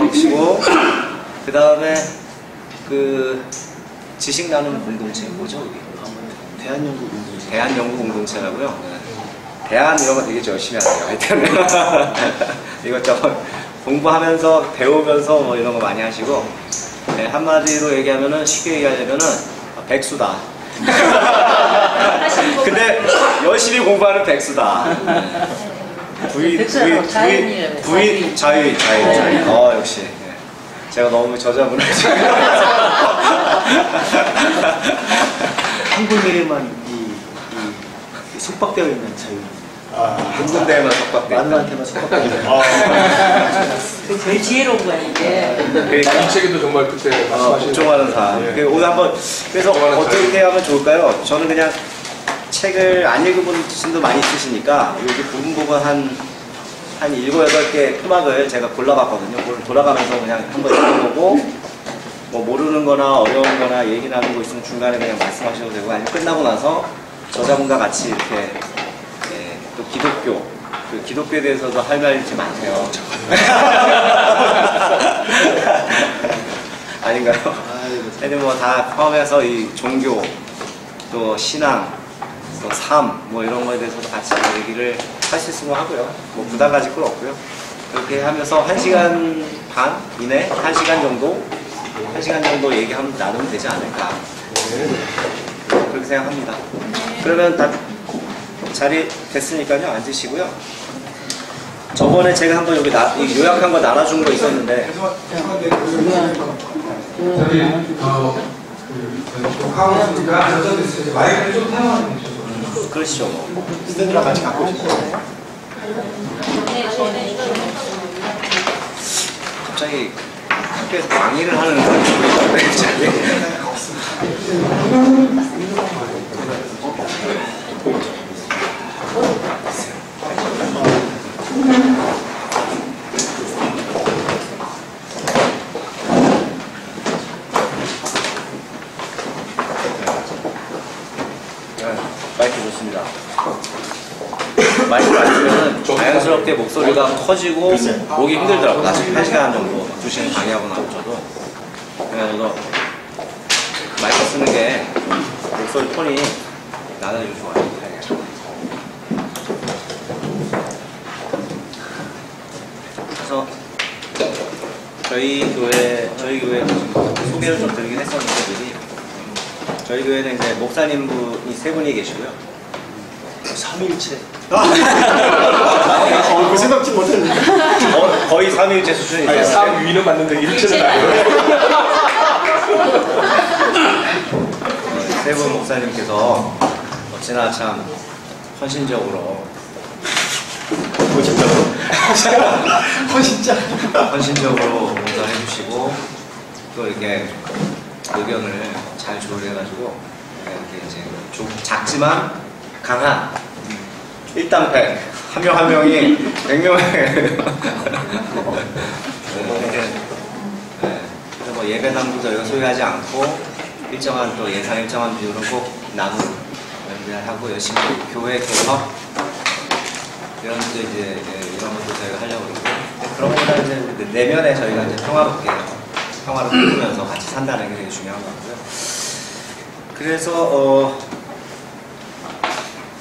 그러시고 그 다음에 그 지식 나누는 공동체 뭐죠 여기? 대한연구 공동체. 대한연구 공동체라고요. 네. 대한 이런 거 되게 열심히 하세요. 하여튼 이것저것 공부하면서 배우면서 뭐 이런 거 많이 하시고 네, 한마디로 얘기하면은 쉽게 얘기하려면은 백수다. 근데 열심히 공부하는 백수다. 부인 자유. 역시. 네. 제가 너무 저자분하죠. 한 군데에만 이 속박되어 있는 자유. 한 군데에만 속박되어 있는. 마누라한테만 속박되어 있는. 제일 지혜로운 거야 이게. 그러니까 이 책에도 정말 그때 말씀하신 복종하는 삶. 예. 오늘 한번 그래서 어떻게 하면 좋을까요? 저는 그냥 책을 안 읽어본 분도 많이 있으시니까 여기 부분 한 7, 8개 토막을 제가 골라봤거든요. 그걸 돌아가면서 그냥 한번 읽어보고 뭐 모르는 거나 어려운 거나 얘기 나누는 거 있으면 중간에 그냥 말씀하셔도 되고 아니면 끝나고 나서 저자분과 같이 이렇게 예, 또 그 기독교에 대해서도 할 말이 많대요. 아닌가요? 하여튼 뭐 다 포함해서 이 종교 또 신앙 또 삶 뭐 이런 거에 대해서도 같이 얘기를 할 수 있으면 하고요. 뭐 부담 가질 건 없고요. 그렇게 하면서 1시간 반 이내 1시간 정도 얘기하면 나누면 되지 않을까 그렇게 생각합니다. 그러면 다 자리 됐으니까요. 앉으시고요. 저번에 제가 한번 여기 요약한 거 나눠준 거 있었는데 저기 녹화하셨으니까 전전됐어요. 마이크를 좀 사용하면 되죠. 그러시죠. 뭐. 스탠드랑 같이 갖고 오셨어요? 갑자기 학교에서 강의를 하는 소리가 갑자기 마이크 좋습니다. 마이크를 안 쓰면 자연스럽게 목소리가 커지고 목이 힘들더라고요. 나중에 1시간 정도 2시간 강의하고 나면 저도 그래서 마이크 쓰는 게 목소리 톤이 나는 좀 좋아요. 그래서 저희 교회 소개를 좀 드리긴 했었는데 미리 저희 교회는 이제 목사님 분이 3분이 계시고요. 삼위일체. 그 생각지 못했는데. 거의 삼위일체 수준이죠. 아니, 3위는 맞는데 1체는 아니에요. 세 분 목사님께서 어찌나 참 헌신적으로 헌신적으로 봉사해 주시고 또 이렇게 의견을 잘 조율해가지고 이렇게 이제 작지만 강한 일당백 한 명 한 명이 100명의 그래서 뭐 예배당도 저희가 소유하지 않고 일정한 또 예산 일정한 비율은 꼭 나누고 하고 열심히 교회 개혁 이런 것도 이제 이런 것도 저희가 하려고 그러고 그런 것보다 이제 내면에 저희가 이제 평화를 꾸면서 같이 산다는 게 되게 중요한 것 같고요. 그래서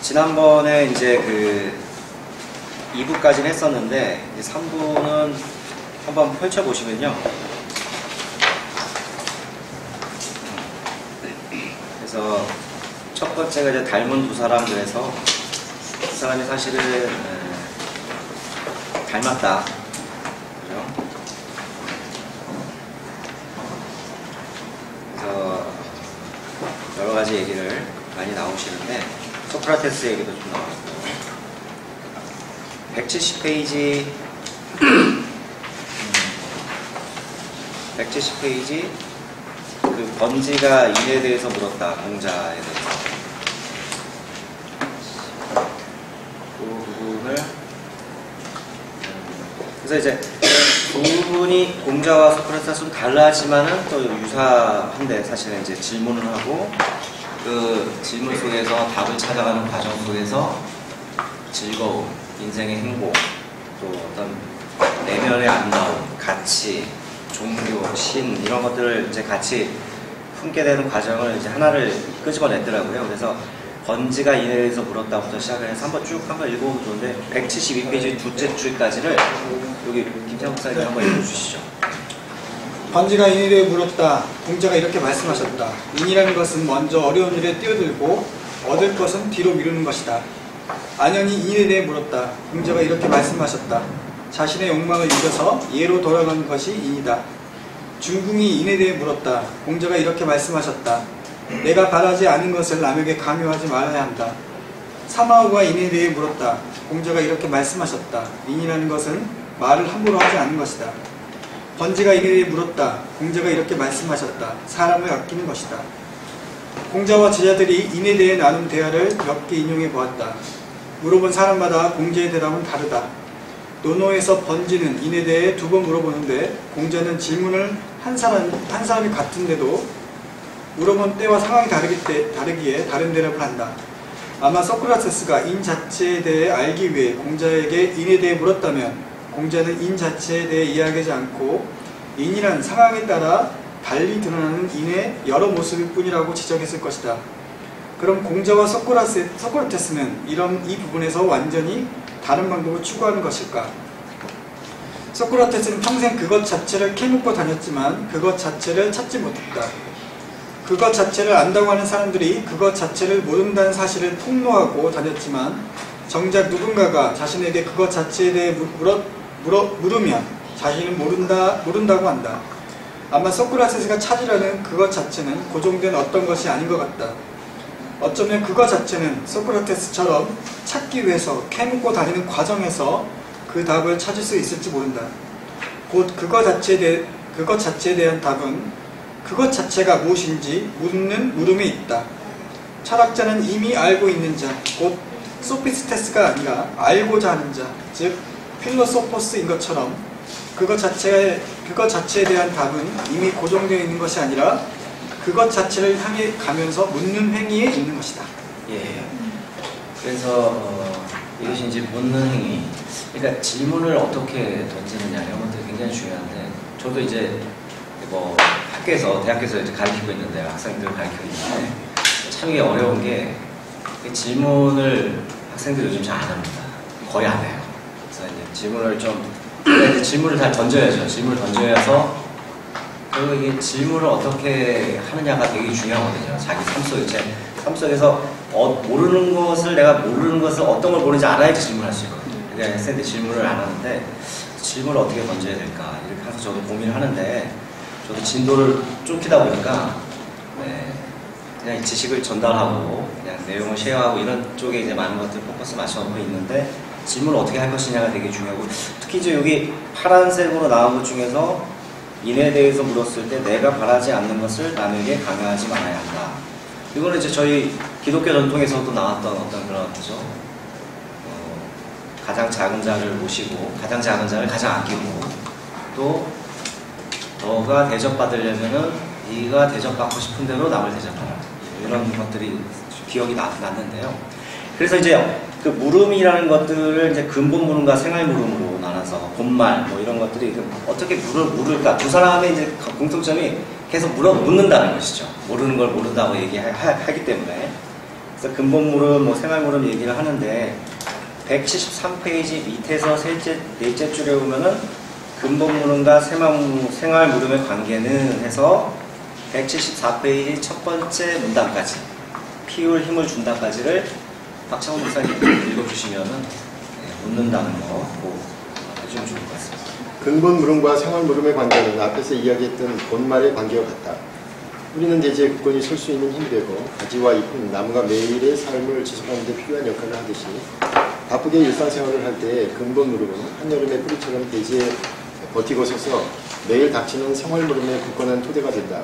지난번에 이제 그 2부까지는 했었는데 이제 3부는 한번 펼쳐보시면요. 그래서 첫 번째가 이제 닮은 두 사람들에서 그 사람이 사실은 닮았다. 그죠? 그래서 여러 가지 얘기를 많이 나오시는데 소크라테스 얘기도 좀 나왔고 170페이지 그 번지가 인에 대해서 물었다. 공자에 대해서 그 부분을 그래서 이제 두 분이 공자와 소크라테스가 좀 달라지만은 또 유사한데 사실은 이제 질문을 하고 그 질문 속에서 답을 찾아가는 과정 속에서 즐거움, 인생의 행복, 또 어떤 내면의 아름다움, 가치 종교, 신 이런 것들을 이제 같이 품게 되는 과정을 이제 하나를 끄집어냈더라고요. 그래서 번지가 이내에 대해서 물었다부터 시작을 해서 한번 읽어보면 좋은데 172페이지 둘째 줄까지를 여기 김태형 목사님 한번 읽어주시죠. 번지가 인에 대해 물었다. 공자가 이렇게 말씀하셨다. 인이라는 것은 먼저 어려운 일에 뛰어들고 얻을 것은 뒤로 미루는 것이다. 안현이 인에 대해 물었다. 공자가 이렇게 말씀하셨다. 자신의 욕망을 이겨서 예로 돌아가는 것이 인이다. 중궁이 인에 대해 물었다. 공자가 이렇게 말씀하셨다. 내가 바라지 않은 것을 남에게 강요하지 말아야 한다. 사마우가 인에 대해 물었다. 공자가 이렇게 말씀하셨다. 인이라는 것은 말을 함부로 하지 않는 것이다. 번지가 인에 대해 물었다. 공자가 이렇게 말씀하셨다. 사람을 아끼는 것이다. 공자와 제자들이 인에 대해 나눈 대화를 몇 개 인용해 보았다. 물어본 사람마다 공자의 대답은 다르다. 논어에서 번지는 인에 대해 2번 물어보는데 공자는 질문을 한 사람이 같은데도 물어본 때와 상황이 다르기에 다른 대답을 한다. 아마 소크라테스가 인 자체에 대해 알기 위해 공자에게 인에 대해 물었다면 공자는 인 자체에 대해 이야기하지 않고 인이란 상황에 따라 달리 드러나는 인의 여러 모습일 뿐이라고 지적했을 것이다. 그럼 공자와 소크라테스는 이 부분에서 완전히 다른 방법을 추구하는 것일까? 소크라테스는 평생 그것 자체를 캐묻고 다녔지만 그것 자체를 찾지 못했다. 그것 자체를 안다고 하는 사람들이 그것 자체를 모른다는 사실을 폭로하고 다녔지만 정작 누군가가 자신에게 그것 자체에 대해 물으면 자신은 모른다고 한다. 아마 소크라테스가 찾으려는 그것 자체는 고정된 어떤 것이 아닌 것 같다. 어쩌면 그것 자체는 소크라테스처럼 찾기 위해서 캐묻고 다니는 과정에서 그 답을 찾을 수 있을지 모른다. 곧 그것 자체에 대한 답은 그것 자체가 무엇인지 묻는 물음에 있다. 철학자는 이미 알고 있는 자, 곧 소피스테스가 아니라 알고자 하는 자, 즉 필로소포스인 것처럼 그것 자체에 대한 답은 이미 고정되어 있는 것이 아니라 그것 자체를 향해 가면서 묻는 행위에 있는 것이다. 예. 그래서 이것이 이제 묻는 행위. 그러니까 질문을 어떻게 던지느냐 이런 것들이 굉장히 중요한데, 저도 이제 뭐 대학교에서 이제 가르치고 있는데, 학생들을 가르치고 있는데 참 이게 어려운 게 질문을 학생들이 요즘 잘 안 합니다. 거의 안 해요. 그래서 이제 질문을 잘 던져야죠. 질문을 던져야서 그리고 이게 질문을 어떻게 하느냐가 되게 중요하거든요. 자기 삶 속에서 내가 모르는 것을 어떤 걸 모르는지 알아야지 질문할 수 있거든요. 그러니까 학생들 질문을 안 하는데 질문을 어떻게 던져야 될까 이렇게 항상 저도 고민을 하는데, 저도 진도를 쫓기다 보니까 그냥 지식을 전달하고 그냥 내용을 쉐어하고 이런 쪽에 이제 많은 것들 포커스 맞춰놓고 있는데, 질문을 어떻게 할 것이냐가 되게 중요하고, 특히 이제 여기 파란색으로 나온 것 중에서 인에 대해서 물었을 때 내가 바라지 않는 것을 남에게 강요하지 말아야 한다. 이거는 이제 저희 기독교 전통에서도 나왔던 어떤 그런 거죠. 가장 작은 자를 모시고 가장 작은 자를 가장 아끼고, 또 너가 대접받으려면은 네가 대접받고 싶은 대로 남을 대접하라. 이런 것들이 기억이 났는데요. 그래서 이제 그 물음이라는 것들을 이제 근본 물음과 생활 물음으로 나눠서 본말 뭐 이런 것들이 어떻게 물을까? 두 사람의 이제 공통점이 계속 묻는다는 것이죠. 모르는 걸 모른다고 얘기하기 때문에. 그래서 근본 물음, 뭐 생활 물음 얘기를 하는데 173페이지 밑에서 넷째 줄에 보면은 근본 물음과 생활 물음의 관계는 해서 174페이지 첫 번째 문단까지 피울 힘을 준다까지를 박창훈 목사님 읽어주시면은 묻는다는 거 꼭 해주면 좋을 것 같습니다. 근본 물음과 생활 물음의 관계는 앞에서 이야기했던 본말의 관계와 같다. 우리는 대지의 굳건히 설 수 있는 힘이 되고, 가지와 잎은 나무가 매일의 삶을 지속하는 데 필요한 역할을 하듯이 바쁘게 일상생활을 할 때의 근본 물음은 한여름의 뿌리처럼 대지에 버티고 서서 매일 닥치는 생활 물음의 굳건한 토대가 된다.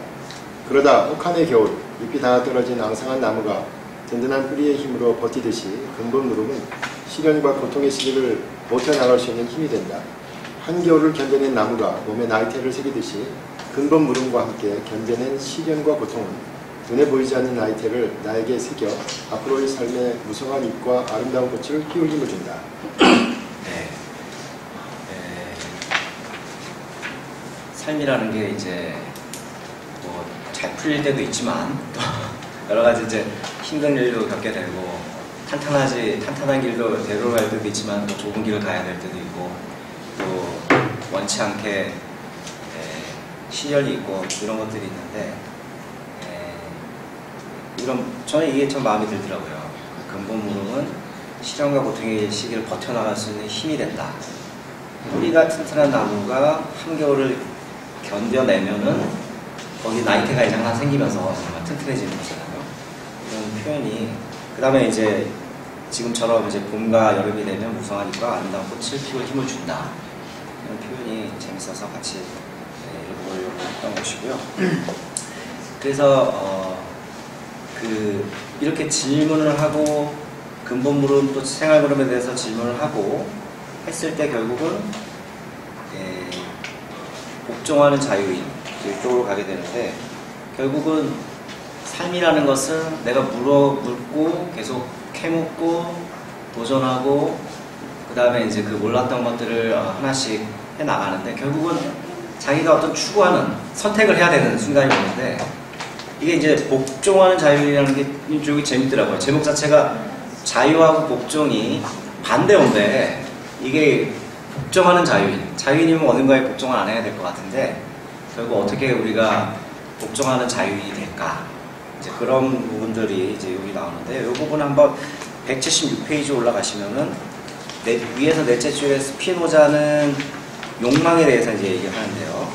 그러다 혹한의 겨울, 잎이 다 떨어진 앙상한 나무가 든든한 뿌리의 힘으로 버티듯이 근본 물음은 시련과 고통의 시기를 버텨나갈 수 있는 힘이 된다. 한겨울을 견뎌낸 나무가 몸에 나이테를 새기듯이 근본 물음과 함께 견뎌낸 시련과 고통은 눈에 보이지 않는 나이테를 나에게 새겨 앞으로의 삶의 무성한 잎과 아름다운 꽃을 피울 힘을 준다. 삶이라는 게 이제 뭐 잘 풀릴 때도 있지만 또 여러 가지 이제 힘든 일도 겪게 되고 탄탄한 길도 대로갈 때도 있지만 또 좁은 길을 가야 될 때도 있고 또 원치 않게 시련이 있고 이런 것들이 있는데 저는 이게 참 마음에 들더라고요. 근본 무릎은 시련과 고통의 시기를 버텨나갈 수 있는 힘이 된다. 뿌리가 튼튼한 나무가 한겨울을 견뎌내면은 거기 나이테가 이제 하나 생기면서 정말 튼튼해지는 거잖아요. 이런 표현이 그 다음에 이제 지금처럼 이제 봄과 여름이 되면 무성한 잎과 아름다운 꽃을 피울 힘을 준다. 이런 표현이 재밌어서 같이 읽어보려고 했던 것이고요. 그래서 이렇게 질문을 하고 근본 무릎 또 생활 무릎에 대해서 질문을 하고 했을 때 결국은 복종하는 자유인 이쪽으로 가게 되는데 결국은 삶이라는 것은 내가 묻고 계속 캐묻고 도전하고 그 다음에 이제 그 몰랐던 것들을 하나씩 해 나가는데 결국은 자기가 어떤 추구하는 선택을 해야 되는 순간이 오는데 이게 이제 복종하는 자유이라는 게 이쪽이 재밌더라고요. 제목 자체가 자유하고 복종이 반대인데 이게 복종하는 자유인. 자유인이면 어딘가에 복종을 안 해야 될 것 같은데 결국 어떻게 우리가 복종하는 자유인이 될까? 이제 그런 부분들이 이제 여기 나오는데 이 부분 한번 176페이지 올라가시면은 위에서 넷째 줄에 스피노자는 욕망에 대해서 이제 얘기를 하는데요.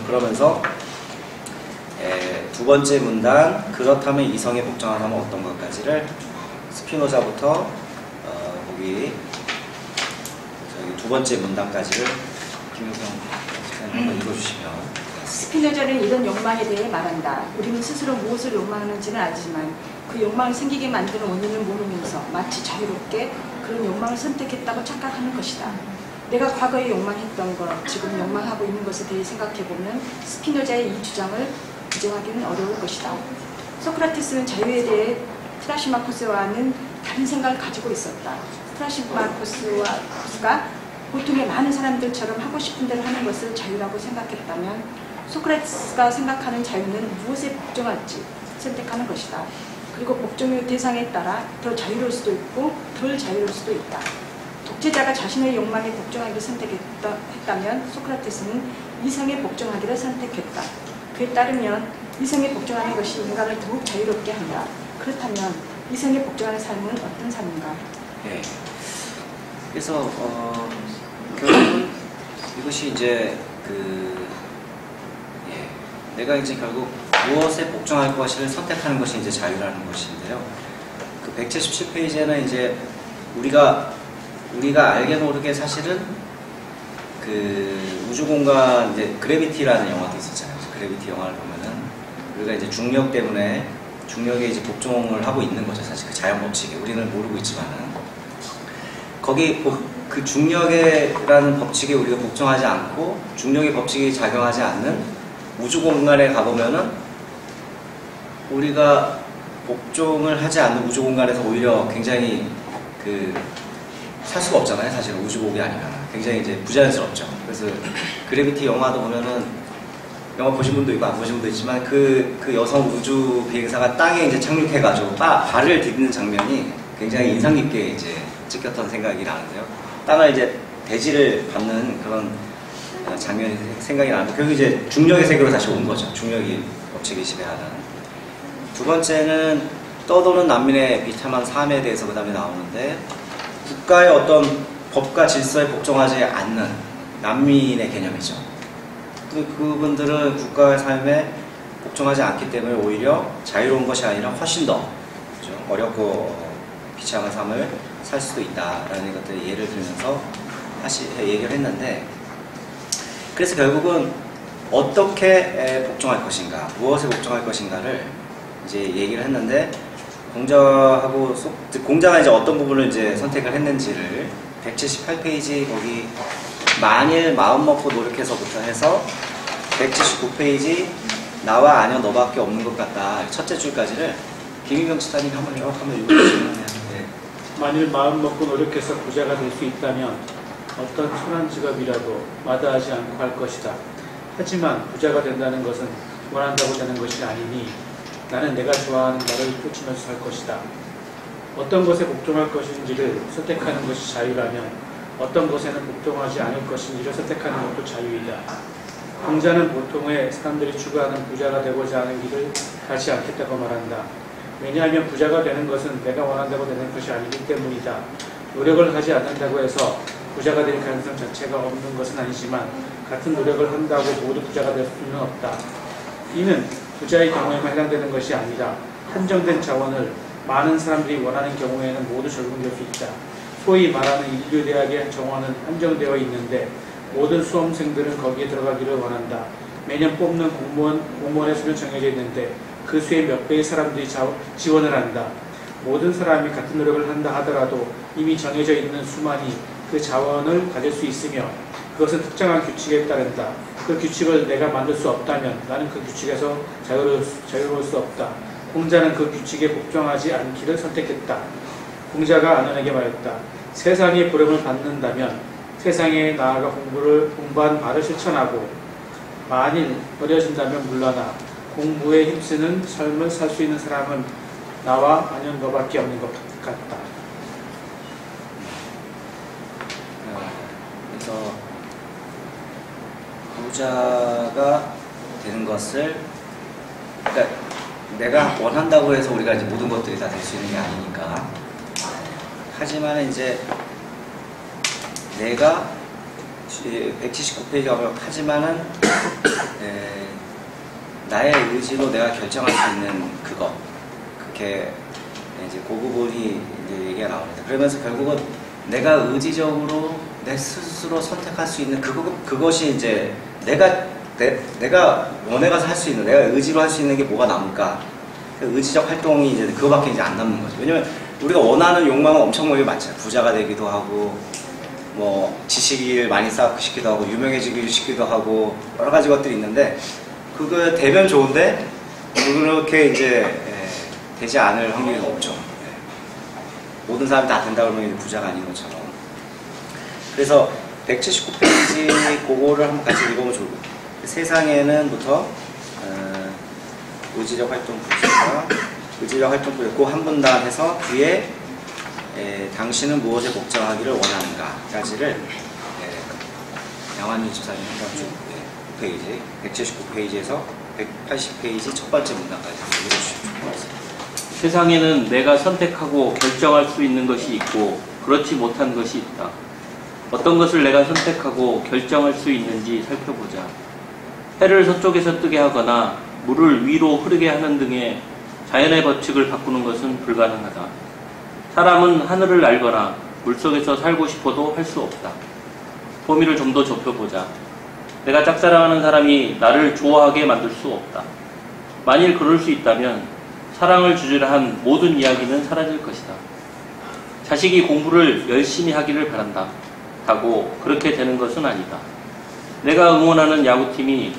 그러면서 두 번째 문단 그렇다면 이성에 복종하면 어떤 것까지를 스피노자부터 거기 두 번째 문단까지를 김효경 선생님 한번 읽어주시면. 스피노자는 이런 욕망에 대해 말한다. 우리는 스스로 무엇을 욕망하는지는 알지만 그 욕망을 생기게 만드는 원인을 모르면서 마치 자유롭게 그런 욕망을 선택했다고 착각하는 것이다. 내가 과거에 욕망했던 것, 지금 욕망하고 있는 것에 대해 생각해보면 스피노자의 이 주장을 부정하기는 어려울 것이다. 소크라테스는 자유에 대해 트라시마코스와는 다른 생각을 가지고 있었다. 트라시마코스가 보통의 많은 사람들처럼 하고 싶은 대로 하는 것을 자유라고 생각했다면 소크라테스가 생각하는 자유는 무엇에 복종할지 선택하는 것이다. 그리고 복종의 대상에 따라 더 자유로울 수도 있고 덜 자유로울 수도 있다. 독재자가 자신의 욕망에 복종하기를 선택했다면 소크라테스는 이성에 복종하기를 선택했다. 그에 따르면 이성에 복종하는 것이 인간을 더욱 자유롭게 한다. 그렇다면 이성에 복종하는 삶은 어떤 삶인가? 네. 그래서 결국은 이것이 이제 내가 이제 결국 무엇에 복종할 것을 선택하는 것이 이제 자유라는 것인데요. 그 177페이지에는 이제 우리가 알게 모르게 사실은 그 우주공간 이제 그래비티라는 영화도 있었잖아요. 그래비티 영화를 보면은 우리가 이제 중력 때문에 중력에 이제 복종을 하고 있는 거죠. 사실 그 자연 법칙에 우리는 모르고 있지만은 거기 그 중력이라는 법칙에 우리가 복종하지 않고 중력의 법칙이 작용하지 않는 우주 공간에 가보면은 우리가 복종을 하지 않는 우주 공간에서 오히려 굉장히 살 수가 없잖아요. 사실은 우주복이 아니면 굉장히 이제 부자연스럽죠. 그래서 그래비티 영화도 보면은 영화 보신 분도 있고 안 보신 분도 있지만 그 여성 우주 비행사가 땅에 이제 착륙해가지고 발을 디디는 장면이 굉장히 인상 깊게 이제 찍혔던 생각이 나는데요. 땅을 이제 대지를 밟는 그런 장면이 생각이 나는데 결국 이제 중력의 세계로 다시 온 거죠. 중력이 법칙이 지배하는. 두 번째는 떠도는 난민의 비참한 삶에 대해서 그 다음에 나오는데 국가의 어떤 법과 질서에 복종하지 않는 난민의 개념이죠. 그분들은 국가의 삶에 복종하지 않기 때문에 오히려 자유로운 것이 아니라 훨씬 더 그렇죠? 어렵고 비참한 삶을 살 수도 있다라는 것들을 예를 들면서 다시 얘기를 했는데 그래서 결국은 어떻게 복종할 것인가, 무엇에 복종할 것인가를 이제 얘기를 했는데 공자가 이제 어떤 부분을 이제 선택을 했는지를 178페이지 거기 만일 마음 먹고 노력해서부터 해서 179페이지 나와 아니여 너밖에 없는 것 같다 첫째 줄까지를 김희경 지사님이 한번 읽어주시면 네. 만일 마음 먹고 노력해서 부자가 될 수 있다면 어떤 천한 직업이라도 마다하지 않고 할 것이다. 하지만 부자가 된다는 것은 원한다고 되는 것이 아니니 나는 내가 좋아하는 나를 쫓으면서 살 것이다. 어떤 것에 복종할 것인지를 선택하는 것이 자유라면 어떤 것에는 복종하지 않을 것인지를 선택하는 것도 자유이다. 공자는 보통의 사람들이 추구하는 부자가 되고자 하는 길을 가지 않겠다고 말한다. 왜냐하면 부자가 되는 것은 내가 원한다고 되는 것이 아니기 때문이다. 노력을 하지 않는다고 해서 부자가 될 가능성 자체가 없는 것은 아니지만 같은 노력을 한다고 모두 부자가 될 수는 없다. 이는 부자의 경우에만 해당되는 것이 아니라 한정된 자원을 많은 사람들이 원하는 경우에는 모두 적용될 수 있다. 소위 말하는 인류대학의 정원은 한정되어 있는데 모든 수험생들은 거기에 들어가기를 원한다. 매년 뽑는 공무원의 수는 정해져 있는데 그 수의 몇 배의 사람들이 지원을 한다. 모든 사람이 같은 노력을 한다 하더라도 이미 정해져 있는 수만이 그 자원을 가질 수 있으며 그것은 특정한 규칙에 따른다. 그 규칙을 내가 만들 수 없다면 나는 그 규칙에서 자유로울 수 없다. 공자는 그 규칙에 복종하지 않기를 선택했다. 공자가 안원에게 말했다. 세상의 부름을 받는다면 세상에 나아가 공부한 바를 실천하고 만일 어려진다면 물러나 공부에 힘쓰는 삶을 살 수 있는 사람은 나와 안현 너밖에 없는 것 같다. 그래서 부자가 되는 것을 그러니까 내가 원한다고 해서 우리가 이제 모든 것들이 다 될 수 있는 게 아니니까. 하지만 이제 내가 179페이지 가면 하지만은 나의 의지로 내가 결정할 수 있는 그거 그렇게 이제 그 부분이 이제 얘기가 나옵니다. 그러면서 결국은 내가 의지적으로 내 스스로 선택할 수 있는 그것이 이제 내가 원해가서 할 수 있는 내가 의지로 할 수 있는 게 뭐가 남을까? 그 의지적 활동이 이제 그거밖에 이제 안 남는 거죠. 왜냐면 우리가 원하는 욕망은 엄청 많잖아요. 부자가 되기도 하고 뭐 지식을 많이 쌓기도 하고 유명해지기도 싶기도 하고 여러 가지 것들이 있는데 그거 되면 좋은데 그렇게 이제 되지 않을 확률이 높죠. 모든 사람이 다 된다 그러면 부자가 아닌 것처럼. 그래서 179페이지 그거를 한번 같이 읽어보면 좋을 것 같아요. 세상에는부터 의지적 활동 부지가 의지적 활동 부지 그 한 분단 해서 뒤에 당신은 무엇에 복종하기를 원하는가까지를 양환 24년 한번 쭉 페이지 179페이지에서 180페이지 첫 번째 문단까지 읽어주시면 좋을 것 같습니다. 세상에는 내가 선택하고 결정할 수 있는 것이 있고 그렇지 못한 것이 있다. 어떤 것을 내가 선택하고 결정할 수 있는지 살펴보자. 해를 서쪽에서 뜨게 하거나 물을 위로 흐르게 하는 등의 자연의 법칙을 바꾸는 것은 불가능하다. 사람은 하늘을 날거나 물속에서 살고 싶어도 할 수 없다. 범위를 좀 더 좁혀보자. 내가 짝사랑하는 사람이 나를 좋아하게 만들 수 없다. 만일 그럴 수 있다면 사랑을 주제로 한 모든 이야기는 사라질 것이다. 자식이 공부를 열심히 하기를 바란다. 하고 그렇게 되는 것은 아니다. 내가 응원하는 야구팀이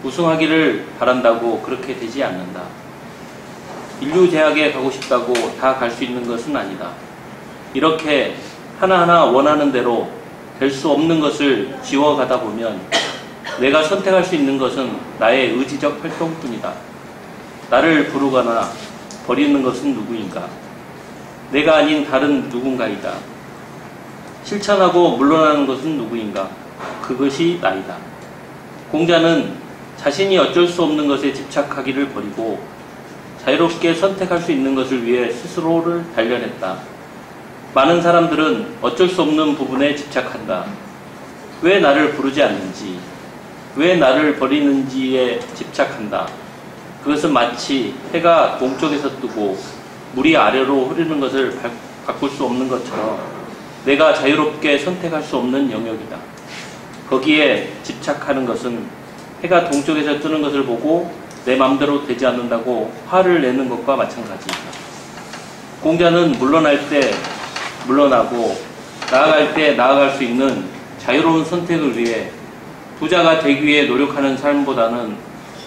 우승하기를 바란다고 그렇게 되지 않는다. 인류대학에 가고 싶다고 다 갈 수 있는 것은 아니다. 이렇게 하나하나 원하는 대로 될 수 없는 것을 지워가다 보면 내가 선택할 수 있는 것은 나의 의지적 활동뿐이다. 나를 부르거나 버리는 것은 누구인가? 내가 아닌 다른 누군가이다. 실천하고 물러나는 것은 누구인가? 그것이 나이다. 공자는 자신이 어쩔 수 없는 것에 집착하기를 버리고 자유롭게 선택할 수 있는 것을 위해 스스로를 단련했다. 많은 사람들은 어쩔 수 없는 부분에 집착한다. 왜 나를 부르지 않는지, 왜 나를 버리는지에 집착한다. 그것은 마치 해가 동쪽에서 뜨고 물이 아래로 흐르는 것을 바꿀 수 없는 것처럼 내가 자유롭게 선택할 수 없는 영역이다. 거기에 집착하는 것은 해가 동쪽에서 뜨는 것을 보고 내 맘대로 되지 않는다고 화를 내는 것과 마찬가지이다. 공자는 물러날 때 물러나고 나아갈 때 나아갈 수 있는 자유로운 선택을 위해 부자가 되기 위해 노력하는 삶보다는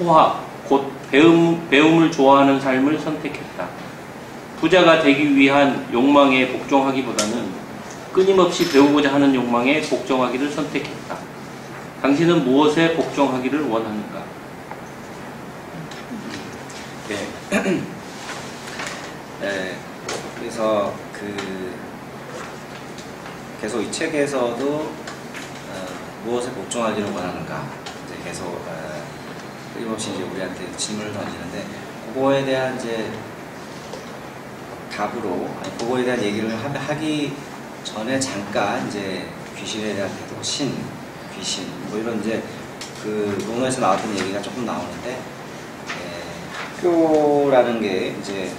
호학, 곧 배움을 좋아하는 삶을 선택했다. 부자가 되기 위한 욕망에 복종하기보다는 끊임없이 배우고자 하는 욕망에 복종하기를 선택했다. 당신은 무엇에 복종하기를 원하는가? 네. 네. 그래서 계속 이 책에서도 무엇에 복종하기를 원하는가 이제 계속 끊임없이 이제 우리한테 질문을 던지는데 그거에 대한 이제 답으로 그거에 대한 얘기를 하기 전에 잠깐 이제 귀신에 대한 태도, 귀신 뭐 이런 이제 그 논어에서 나왔던 얘기가 조금 나오는데 학교라는 게 이제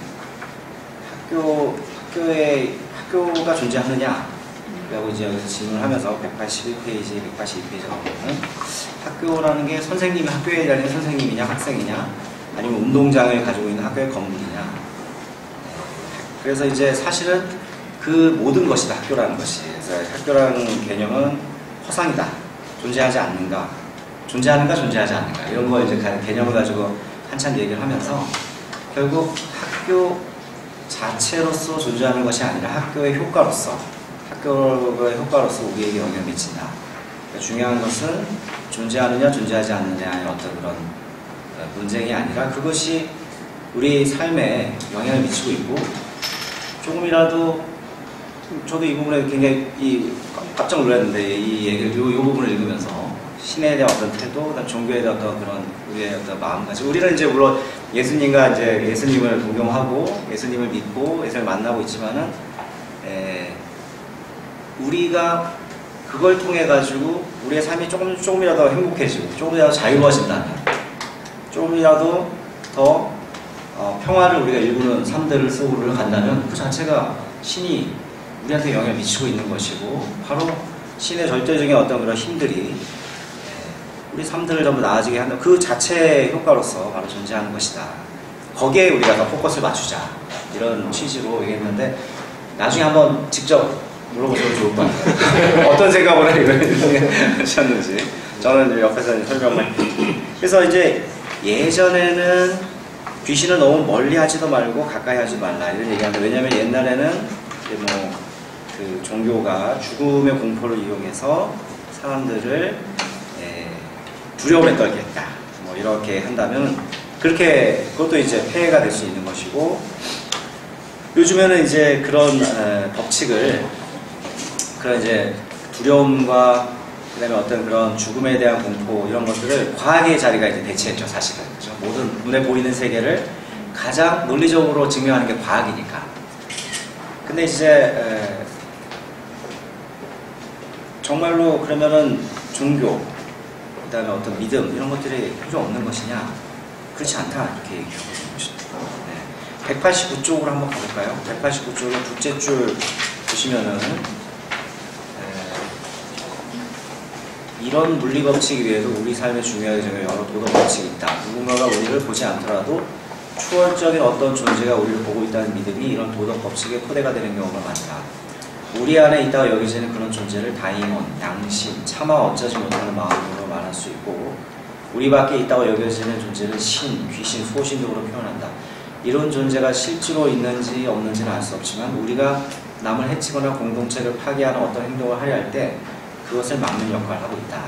학교가 존재하느냐? 라고 이제 여기서 질문하면서 181페이지, 182페이지가 보면 학교라는 게 선생님이 학교에 다니는 선생님이냐, 학생이냐, 아니면 운동장을 가지고 있는 학교의 건물이냐. 그래서 이제 사실은 그 모든 것이다, 학교라는 것이. 그래서 학교라는 개념은 허상이다. 존재하지 않는가. 존재하는가, 존재하지 않는가. 이런 거 이제 개념을 가지고 한참 얘기를 하면서 결국 학교 자체로서 존재하는 것이 아니라 학교의 효과로서 우리에게 영향을 미친다. 그러니까 중요한 것은 존재하느냐 존재하지 않느냐의 어떤 그런 논쟁이 아니라 그것이 우리 삶에 영향을 미치고 있고 조금이라도 저도 이 부분에 굉장히 깜짝 놀랐는데 이 얘기를 이 부분을 읽으면서 신에 대한 어떤 태도, 그다음 종교에 대한 어떤 그런 우리의 어떤 마음가짐. 우리는 이제 물론 예수님과 이제 예수님을 동경하고 예수님을 믿고 예수님을 만나고 있지만은 우리가 그걸 통해 가지고 우리의 삶이 조금이라도 행복해지고 조금이라도 자유로워진다면 조금이라도 더 평화를 우리가 일구는 삶들을 속으로 간다면 그 자체가 신이 우리한테 영향을 미치고 있는 것이고 바로 신의 절대적인 어떤 그런 힘들이 우리 삶들을 전부 나아지게 하는 그 자체의 효과로서 바로 존재하는 것이다. 거기에 우리가 더 포커스를 맞추자 이런 취지로 얘기했는데 나중에 한번 직접 물어보셔도 좋을 것 같아요. 어떤 생각으로 이걸 하셨는지. 저는 옆에서 설명을. 그래서 이제 예전에는 귀신을 너무 멀리 하지도 말고 가까이 하지 말라 이런 얘기하는데 왜냐면 옛날에는 그 종교가 죽음의 공포를 이용해서 사람들을 두려움에 떨게 했다. 뭐 이렇게 한다면 그것도 이제 폐해가 될 수 있는 것이고 요즘에는 이제 그런 법칙을 그런 이제 두려움과 그다음에 어떤 그런 죽음에 대한 공포 이런 것들을 과학의 자리가 이제 대체했죠 사실은. 그렇죠? 모든 눈에 보이는 세계를 가장 논리적으로 증명하는 게 과학이니까. 근데 이제 정말로 그러면은 종교 그다음에 어떤 믿음 이런 것들이 필요 없는 것이냐? 그렇지 않다 이렇게 얘기하고 있는 것입니다. 189쪽으로 한번 가볼까요? 189쪽의 둘째 줄 보시면은 이런 물리 법칙 외에도 우리 삶에 중요하게 적용하는 여러 도덕 법칙이 있다. 누군가가 우리를 보지 않더라도 초월적인 어떤 존재가 우리를 보고 있다는 믿음이 이런 도덕 법칙의 토대가 되는 경우가 많다. 우리 안에 있다가 여겨지는 그런 존재를 다이몬, 양심, 차마 어쩌지 못하는 마음으로 말할 수 있고 우리 밖에 있다고 여겨지는 존재를 신, 귀신, 소신 등으로 표현한다. 이런 존재가 실제로 있는지 없는지는 알 수 없지만 우리가 남을 해치거나 공동체를 파괴하는 어떤 행동을 하려 할 때 그것을 막는 역할을 하고 있다.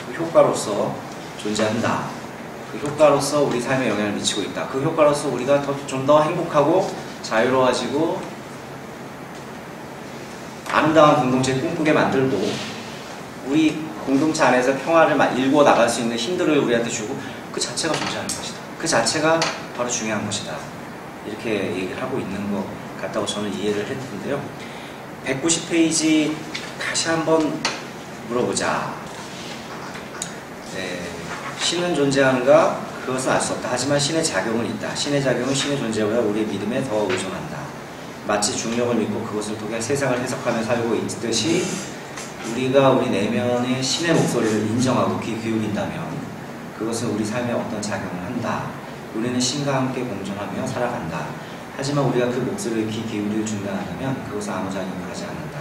그 효과로서 존재한다. 그 효과로서 우리 삶에 영향을 미치고 있다. 그 효과로서 우리가 좀 더 행복하고 자유로워지고 아름다운 공동체를 꿈꾸게 만들고 우리 공동체 안에서 평화를 일궈 나갈 수 있는 힘들을 우리한테 주고 그 자체가 존재하는 것이다. 그 자체가 바로 중요한 것이다. 이렇게 얘기를 하고 있는 것 같다고 저는 이해를 했는데요. 190페이지 다시 한번 물어보자. 신은 존재하는가? 그것은 알 수 없다. 하지만 신의 작용은 있다. 신의 작용은 신의 존재보다 우리의 믿음에 더 의존한다. 마치 중력을 믿고 그것을 통해 세상을 해석하며 살고 있듯이 우리가 우리 내면의 신의 목소리를 인정하고 귀 기울인다면 그것은 우리 삶에 어떤 작용을 한다. 우리는 신과 함께 공존하며 살아간다. 하지만 우리가 그 목소리를 귀 기울일 중단한다면 그것은 아무 작용을 하지 않는다.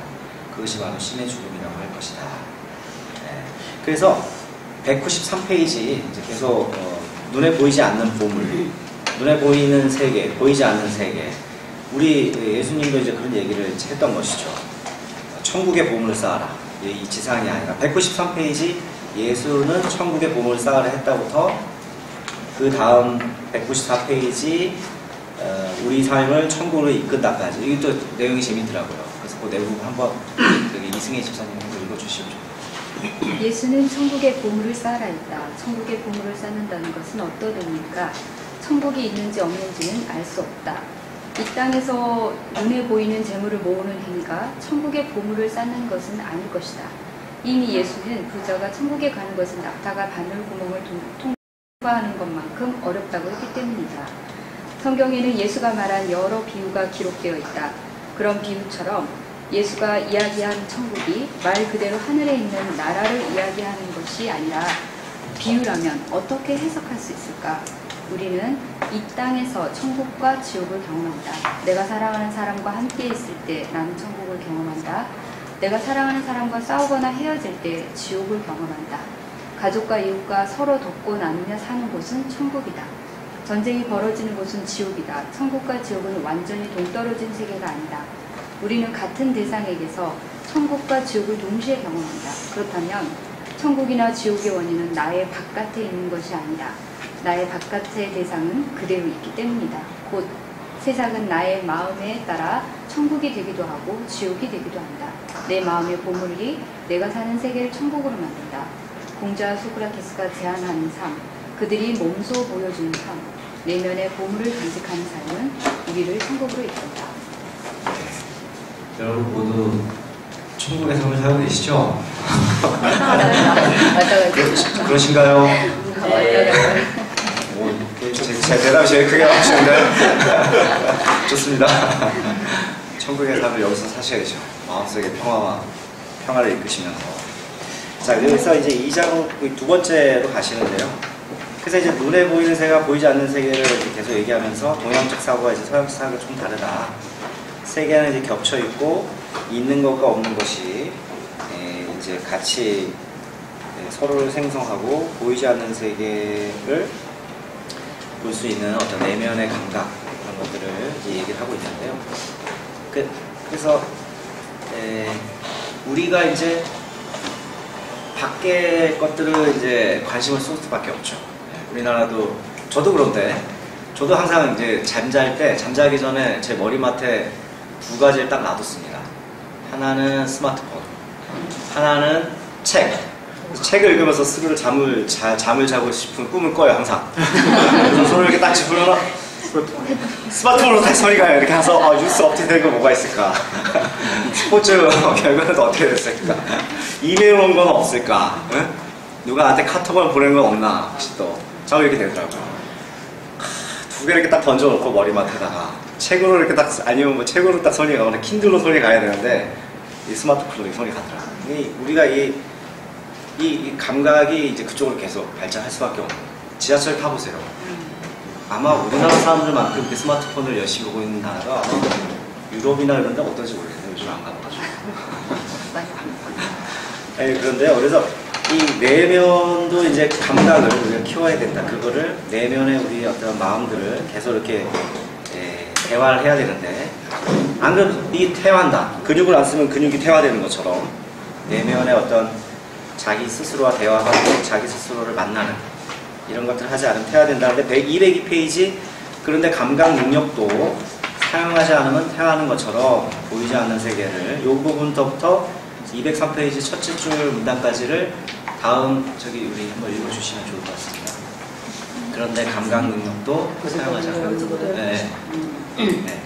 그것이 바로 신의 죽음이라고 할 것이다. 그래서 193페이지 이제 계속 눈에 보이지 않는 보물, 눈에 보이는 세계, 보이지 않는 세계. 우리 예수님도 이제 그런 얘기를 했던 것이죠. 천국의 보물을 쌓아라. 이 지상이 아니라 193페이지 예수는 천국의 보물을 쌓으려 했다부터 그 다음 194페이지 우리 삶을 천국으로 이끈다까지 이게 또 내용이 재밌더라고요. 그래서 그 내용 한번 이승혜 집사님 읽어주시죠. 예수는 천국의 보물을 쌓으라 했다. 천국의 보물을 쌓는다는 것은 어떠합니까? 천국이 있는지 없는지는 알 수 없다. 이 땅에서 눈에 보이는 재물을 모으는 행위가 천국의 보물을 쌓는 것은 아닐 것이다. 이미 예수는 부자가 천국에 가는 것은 낙타가 바늘 구멍을 통과하는 것만큼 어렵다고 했기 때문이다. 성경에는 예수가 말한 여러 비유가 기록되어 있다. 그런 비유처럼 예수가 이야기한 천국이 말 그대로 하늘에 있는 나라를 이야기하는 것이 아니라 비유라면 어떻게 해석할 수 있을까? 우리는 이 땅에서 천국과 지옥을 경험한다. 내가 사랑하는 사람과 함께 있을 때 나는 천국을 경험한다. 내가 사랑하는 사람과 싸우거나 헤어질 때 지옥을 경험한다. 가족과 이웃과 서로 돕고 나누며 사는 곳은 천국이다. 전쟁이 벌어지는 곳은 지옥이다. 천국과 지옥은 완전히 동떨어진 세계가 아니다. 우리는 같은 대상에게서 천국과 지옥을 동시에 경험한다. 그렇다면 천국이나 지옥의 원인은 나의 바깥에 있는 것이 아니라 나의 바깥의 대상은 그대로 있기 때문이다. 곧 세상은 나의 마음에 따라 천국이 되기도 하고 지옥이 되기도 한다. 내 마음의 보물이 내가 사는 세계를 천국으로 만든다. 공자 소크라테스가 제안하는 삶, 그들이 몸소 보여주는 삶, 내면의 보물을 간직하는 삶은 우리를 천국으로 이끈다. 여러분 모두 천국의 삶을 살고 계시죠? 그러신가요? 제 대답이 제일 크게 나오시는데 좋습니다. 천국의 삶을 여기서 사셔야죠. 마음속의 평화를 이끄시면서. 자, 여기서 이제 2장 두 번째로 가시는데요. 그래서 이제 눈에 보이는 세계가 보이지 않는 세계를 계속 얘기하면서 동양적 사고와 이제 서양적 사고가 좀 다르다. 세계는 이제 겹쳐 있고 있는 것과 없는 것이 이제 같이 서로를 생성하고 보이지 않는 세계를 볼 수 있는 어떤 내면의 감각 그런 것들을 이제 얘기를 하고 있는데요. 그래서 우리가 이제 밖의 것들을 이제 관심을 쏠 수밖에 없죠. 우리나라도 저도 그런데 저도 항상 이제 잠자기 전에 제 머리맡에 두 가지를 딱 놔뒀습니다. 하나는 스마트폰, 하나는 책. 책을 읽으면서 스르르 잠을 자고 싶은 꿈을 꿔요, 항상. 그래서 손을 이렇게 딱 짚으면 스마트폰으로 다시 소리가 이렇게 해서 뉴스 업데이트된 거 뭐가 있을까? 스포츠 결과는 어떻게 됐을까? 이메일 온 건 없을까? 응? 누가 나한테 카톡을 보낸 건 없나? 혹시 또 저는 이렇게 되더라고요. 두 개를 이렇게 딱 던져놓고 머리맡에다가 책으로 이렇게 딱 아니면 뭐 책으로 딱 손이 가거나 킨들로 손이 가야 되는데 이 스마트폰으로 손이 가더라고요. 우리가 이 감각이 이제 그쪽으로 계속 발전할 수밖에 없는 거예요. 지하철 타보세요. 아마 우리나라 사람들만큼 이렇게 스마트폰을 열심히 보고 있는 나라가 아마 유럽이나 이런 데 어떨지 모르겠네요. 요즘 안 가봐가지고. 그런데요. 그래서 이 내면도 이제 감각을 우리가 키워야 된다. 그거를 내면의 우리 어떤 마음들을 계속 이렇게 대화를 해야 되는데 안 그래도 이 태화한다. 근육을 안 쓰면 근육이 태화되는 것처럼 내면의 어떤 자기 스스로와 대화하고 자기 스스로를 만나는 이런 것들을 하지 않으면 태화된다는데 202페이지 그런데 감각 능력도 사용하지 않으면 태화하는 것처럼 보이지 않는 세계를 이 부분부터 203페이지 첫째 줄 문단까지를 다음 우리 한번 읽어주시면 좋을 것 같습니다. 그런데 감각 능력도 사용하지 않으면 네.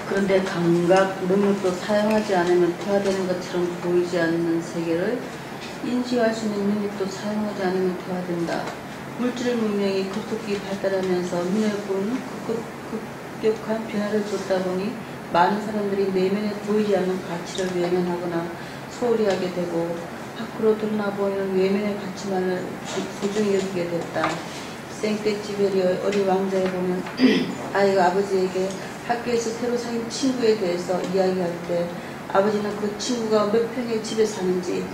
그런데 감각 능력도 사용하지 않으면 태화되는 것처럼 보이지 않는 세계를 인지할 수 있는 능력도 사용하지 않으면 태화된다. 물질 문명이 급속히 발달하면서 눈에 보이는 급격한 변화를 줬다 보니 많은 사람들이 내면에 보이지 않는 가치를 외면하거나 소홀히 하게 되고 밖으로 드러나 보이는 외면의 가치만을 소중히 여기게 됐다. 생떼지베리의 어린 왕자에 보면 아이가 아버지에게 학교에서 새로 사귄 친구에 대해서 이야기할 때 아버지는 그 친구가 몇 평의 집에 사는지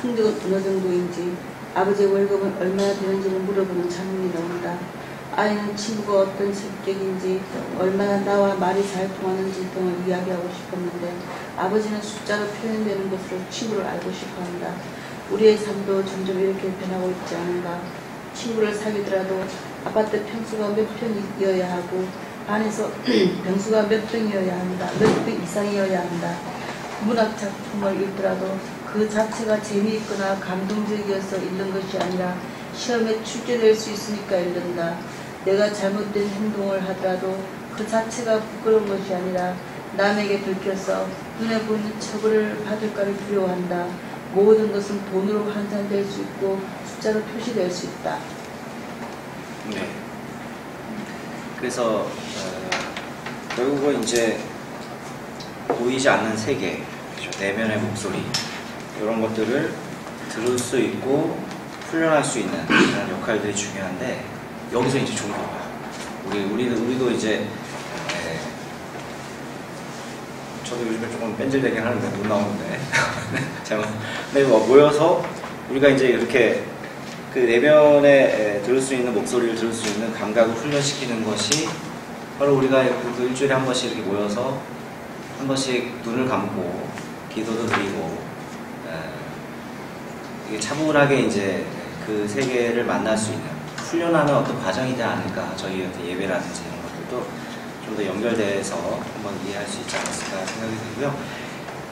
성적은 어느 정도인지 아버지의 월급은 얼마나 되는지를 물어보는 장면이 나온다. 아이는 친구가 어떤 성격인지, 얼마나 나와 말이 잘 통하는지 등을 이야기하고 싶었는데 아버지는 숫자로 표현되는 것으로 친구를 알고 싶어한다. 우리의 삶도 점점 이렇게 변하고 있지 않은가. 친구를 사귀더라도 아파트 평수가 몇 평이어야 하고 반에서 평수가 몇 평이어야 한다. 몇 평 이상이어야 한다. 문학 작품을 읽더라도 그 자체가 재미있거나 감동적이어서 읽는 것이 아니라 시험에 출제될 수 있으니까 읽는다. 내가 잘못된 행동을 하더라도 그 자체가 부끄러운 것이 아니라 남에게 들켜서 눈에 보이는 처벌을 받을까를 두려워한다. 모든 것은 돈으로 환산될 수 있고 숫자로 표시될 수 있다. 네. 그래서 결국은 이제 보이지 않는 세계, 그렇죠? 내면의 목소리 이런 것들을 들을 수 있고 훈련할 수 있는 그런 역할들이 중요한데 여기서 이제 종교가 우리도 이제 저도 요즘에 조금 뺀질되긴 하는데 못 나오는데 근데 모여서 우리가 이제 이렇게 그 내면에 들을 수 있는 목소리를 들을 수 있는 감각을 훈련시키는 것이 바로 우리가 그 일주일에 한 번씩 이렇게 모여서 한 번씩 눈을 감고 기도도 드리고 이게 차분하게 이제 그 세계를 만날 수 있는 훈련하는 어떤 과정이지 않을까. 저희 예배라든지 이런 것들도 좀 더 연결돼서 한번 이해할 수 있지 않았을까 생각이 들고요.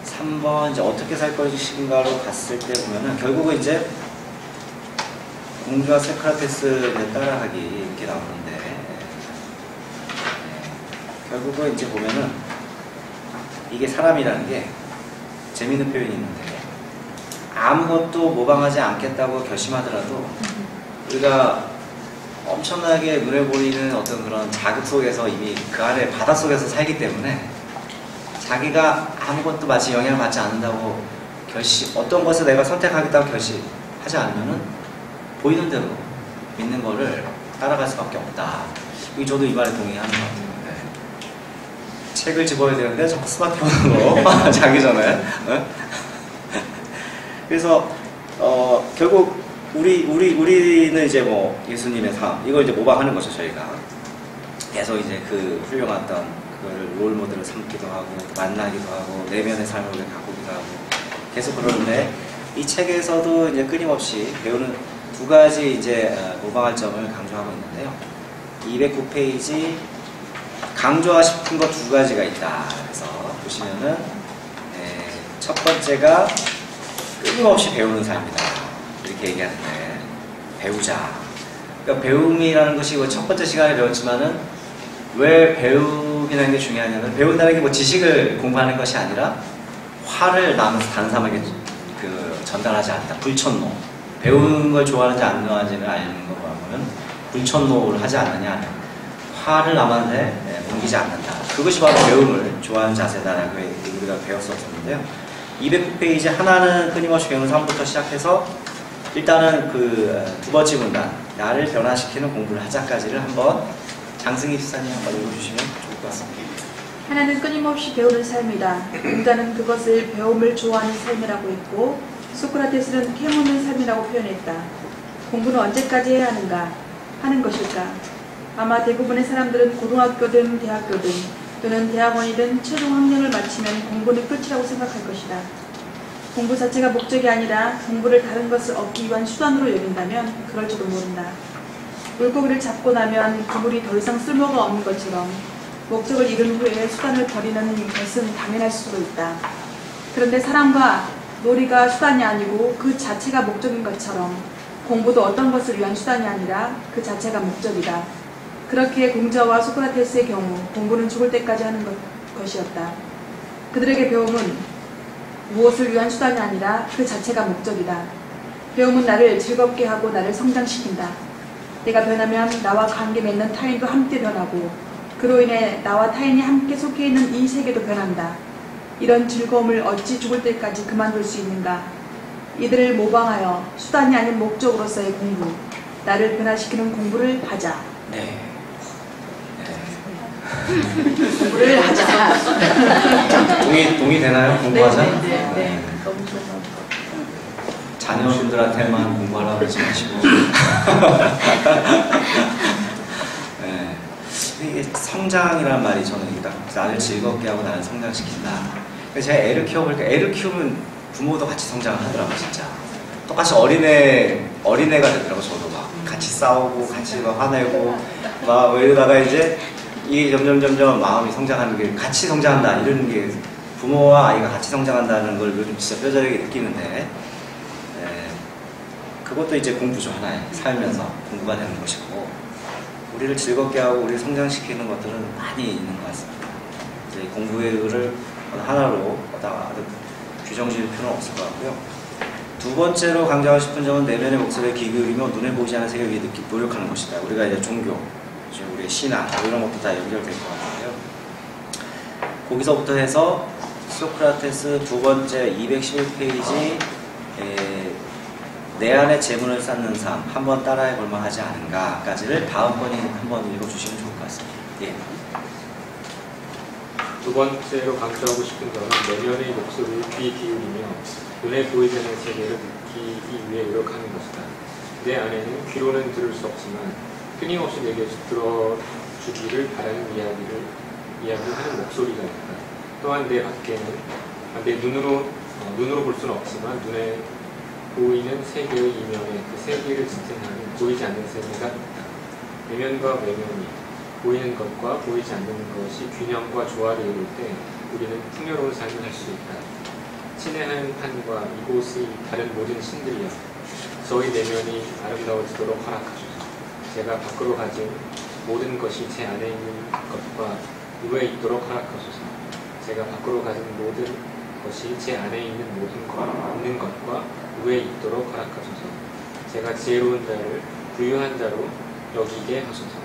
3번 이제 어떻게 살 것인가로 갔을 때 보면은 결국은 이제 공주와 소크라테스를 따라하기 이렇게 나오는데 결국은 이제 보면은 이게 사람이라는 게 재미있는 표현이 있는데 아무것도 모방하지 않겠다고 결심하더라도 우리가 엄청나게 눈에 보이는 어떤 그런 자극 속에서 이미 그 안에 바닷속에서 살기 때문에 자기가 아무것도 마치 영향을 받지 않는다고 어떤 것을 내가 선택하겠다고 결심하지 않으면은 보이는 대로 믿는 거를 따라갈 수밖에 없다. 저도 이 말에 동의하는 것 같아요. 네. 책을 집어야 되는데 자꾸 스마트폰으로 자기 전에. 네? 그래서 결국 우리는 이제 뭐 예수님의 삶 이걸 이제 모방하는 거죠. 저희가 계속 이제 그 훌륭했던 그걸 롤 모델을 삼기도 하고 만나기도 하고 내면의 삶을 가꾸기도 하고 계속 그러는데 이 책에서도 이제 끊임없이 배우는 두 가지 이제 모방할 점을 강조하고 있는데요. 209페이지 강조하고 싶은 것 두 가지가 있다. 그래서 보시면은 첫 번째가 끊임없이 배우는 삶이다. 이렇게 얘기하는데 배우자. 그러니까 배움이라는 것이 첫 번째 시간에 배웠지만은 왜 배움이라는 게 중요하냐면 배운다는 게 뭐 지식을 공부하는 것이 아니라 화를 다른 사람에게 전달하지 않는다. 불천노. 배우는 걸 좋아하는지 안 좋아하는지를 알는 거 보면 불천노를 하지 않느냐. 화를 남한테 옮기지 않는다. 그것이 바로 배움을 좋아하는 자세다라고 우리가 배웠었는데요. 209페이지 하나는 끊임없이 배우는 삶부터 시작해서 일단은 그 두 번째 문단 나를 변화시키는 공부를 하자까지를 한번 장승희 집사님 한번 읽어주시면 좋을 것 같습니다. 하나는 끊임없이 배우는 삶이다. 인간은 그것을 배움을 좋아하는 삶이라고 했고 소크라테스는 캐묻는 삶이라고 표현했다. 공부는 언제까지 해야 하는 것일까? 아마 대부분의 사람들은 고등학교든 대학교든 또는 대학원이든 최종 학년을 마치면 공부는 끝이라고 생각할 것이다. 공부 자체가 목적이 아니라 공부를 다른 것을 얻기 위한 수단으로 여긴다면 그럴지도 모른다. 물고기를 잡고 나면 그물이 더 이상 쓸모가 없는 것처럼 목적을 이룬 후에 수단을 버리는 것은 당연할 수도 있다. 그런데 사랑과 놀이가 수단이 아니고 그 자체가 목적인 것처럼 공부도 어떤 것을 위한 수단이 아니라 그 자체가 목적이다. 그렇기에 공자와 소크라테스의 경우 공부는 죽을 때까지 하는 것이었다. 그들에게 배움은 무엇을 위한 수단이 아니라 그 자체가 목적이다. 배움은 나를 즐겁게 하고 나를 성장시킨다. 내가 변하면 나와 관계 맺는 타인도 함께 변하고 그로 인해 나와 타인이 함께 속해 있는 이 세계도 변한다. 이런 즐거움을 어찌 죽을 때까지 그만둘 수 있는가? 이들을 모방하여 수단이 아닌 목적으로서의 공부, 나를 변화시키는 공부를 하자. 네. 공부를 하자. 동의되나요? 공부하자? 네. 너무 좋은 것 자녀분들한테만 공부하라고 하지 마시고 성장이라는 말이 저는 나를 즐겁게 하고 나를 성장시킨다. 그래서 제가 애를 키워보니까 애를 키우면 부모도 같이 성장을 하더라고요, 진짜. 똑같이 어린애가 되더라고요, 저도 막. 같이 싸우고, 같이 막 화내고, 막 이러다가 이제 이게 점점 마음이 성장하는 게 같이 성장한다, 이런 게 부모와 아이가 같이 성장한다는 걸 요즘 진짜 뼈저리게 느끼는데, 그것도 이제 공부죠, 하나의. 살면서 공부가 되는 것이고, 우리를 즐겁게 하고 우리를 성장시키는 것들은 많이 있는 것 같습니다. 이제 공부를 하나로 규정 지을 필요는 없을 것 같고요. 두 번째로 강조하고 싶은 점은 내면의 목소리에 귀 기울이며 눈에 보이지 않는 세계를 위해 노력하는 것이다. 우리가 이제 종교, 우리의 신앙, 이런 것도 다 연결될 것 같은데요. 거기서부터 해서 소크라테스 두 번째 211페이지 내 안에 재문을 쌓는 삶, 한번 따라해 볼만하지 않은가까지를 다음번에 한번 읽어주시면 좋을 것 같습니다. 예. 두 번째로 강조하고 싶은 점은 내면의 목소리에 귀 기울이며 눈에 보이지 않는 세계를 느끼기 위해 노력하는 것이다. 내 안에는 귀로는 들을 수 없지만 끊임없이 내게 들어주기를 바라는 이야기를 하는 목소리가 있다. 또한 내 밖에는 내 눈으로 볼 수는 없지만 눈에 보이는 세계의 이면에 그 세계를 지탱하는 보이지 않는 세계가 있다. 내면과 외면이 보이는 것과 보이지 않는 것이 균형과 조화를 이룰 때 우리는 풍요로운 삶을 할 수 있다. 친애하는 판과 이곳의 다른 모든 신들이여 저희 내면이 아름다워지도록 허락하소서. 제가 밖으로 가진 모든 것이 제 안에 있는 것과 위에 있도록 허락하소서. 제가 밖으로 가진 모든 것이 제 안에 있는 것과 위에 있도록 허락하소서. 제가 지혜로운 자를 부유한 자로 여기게 하소서.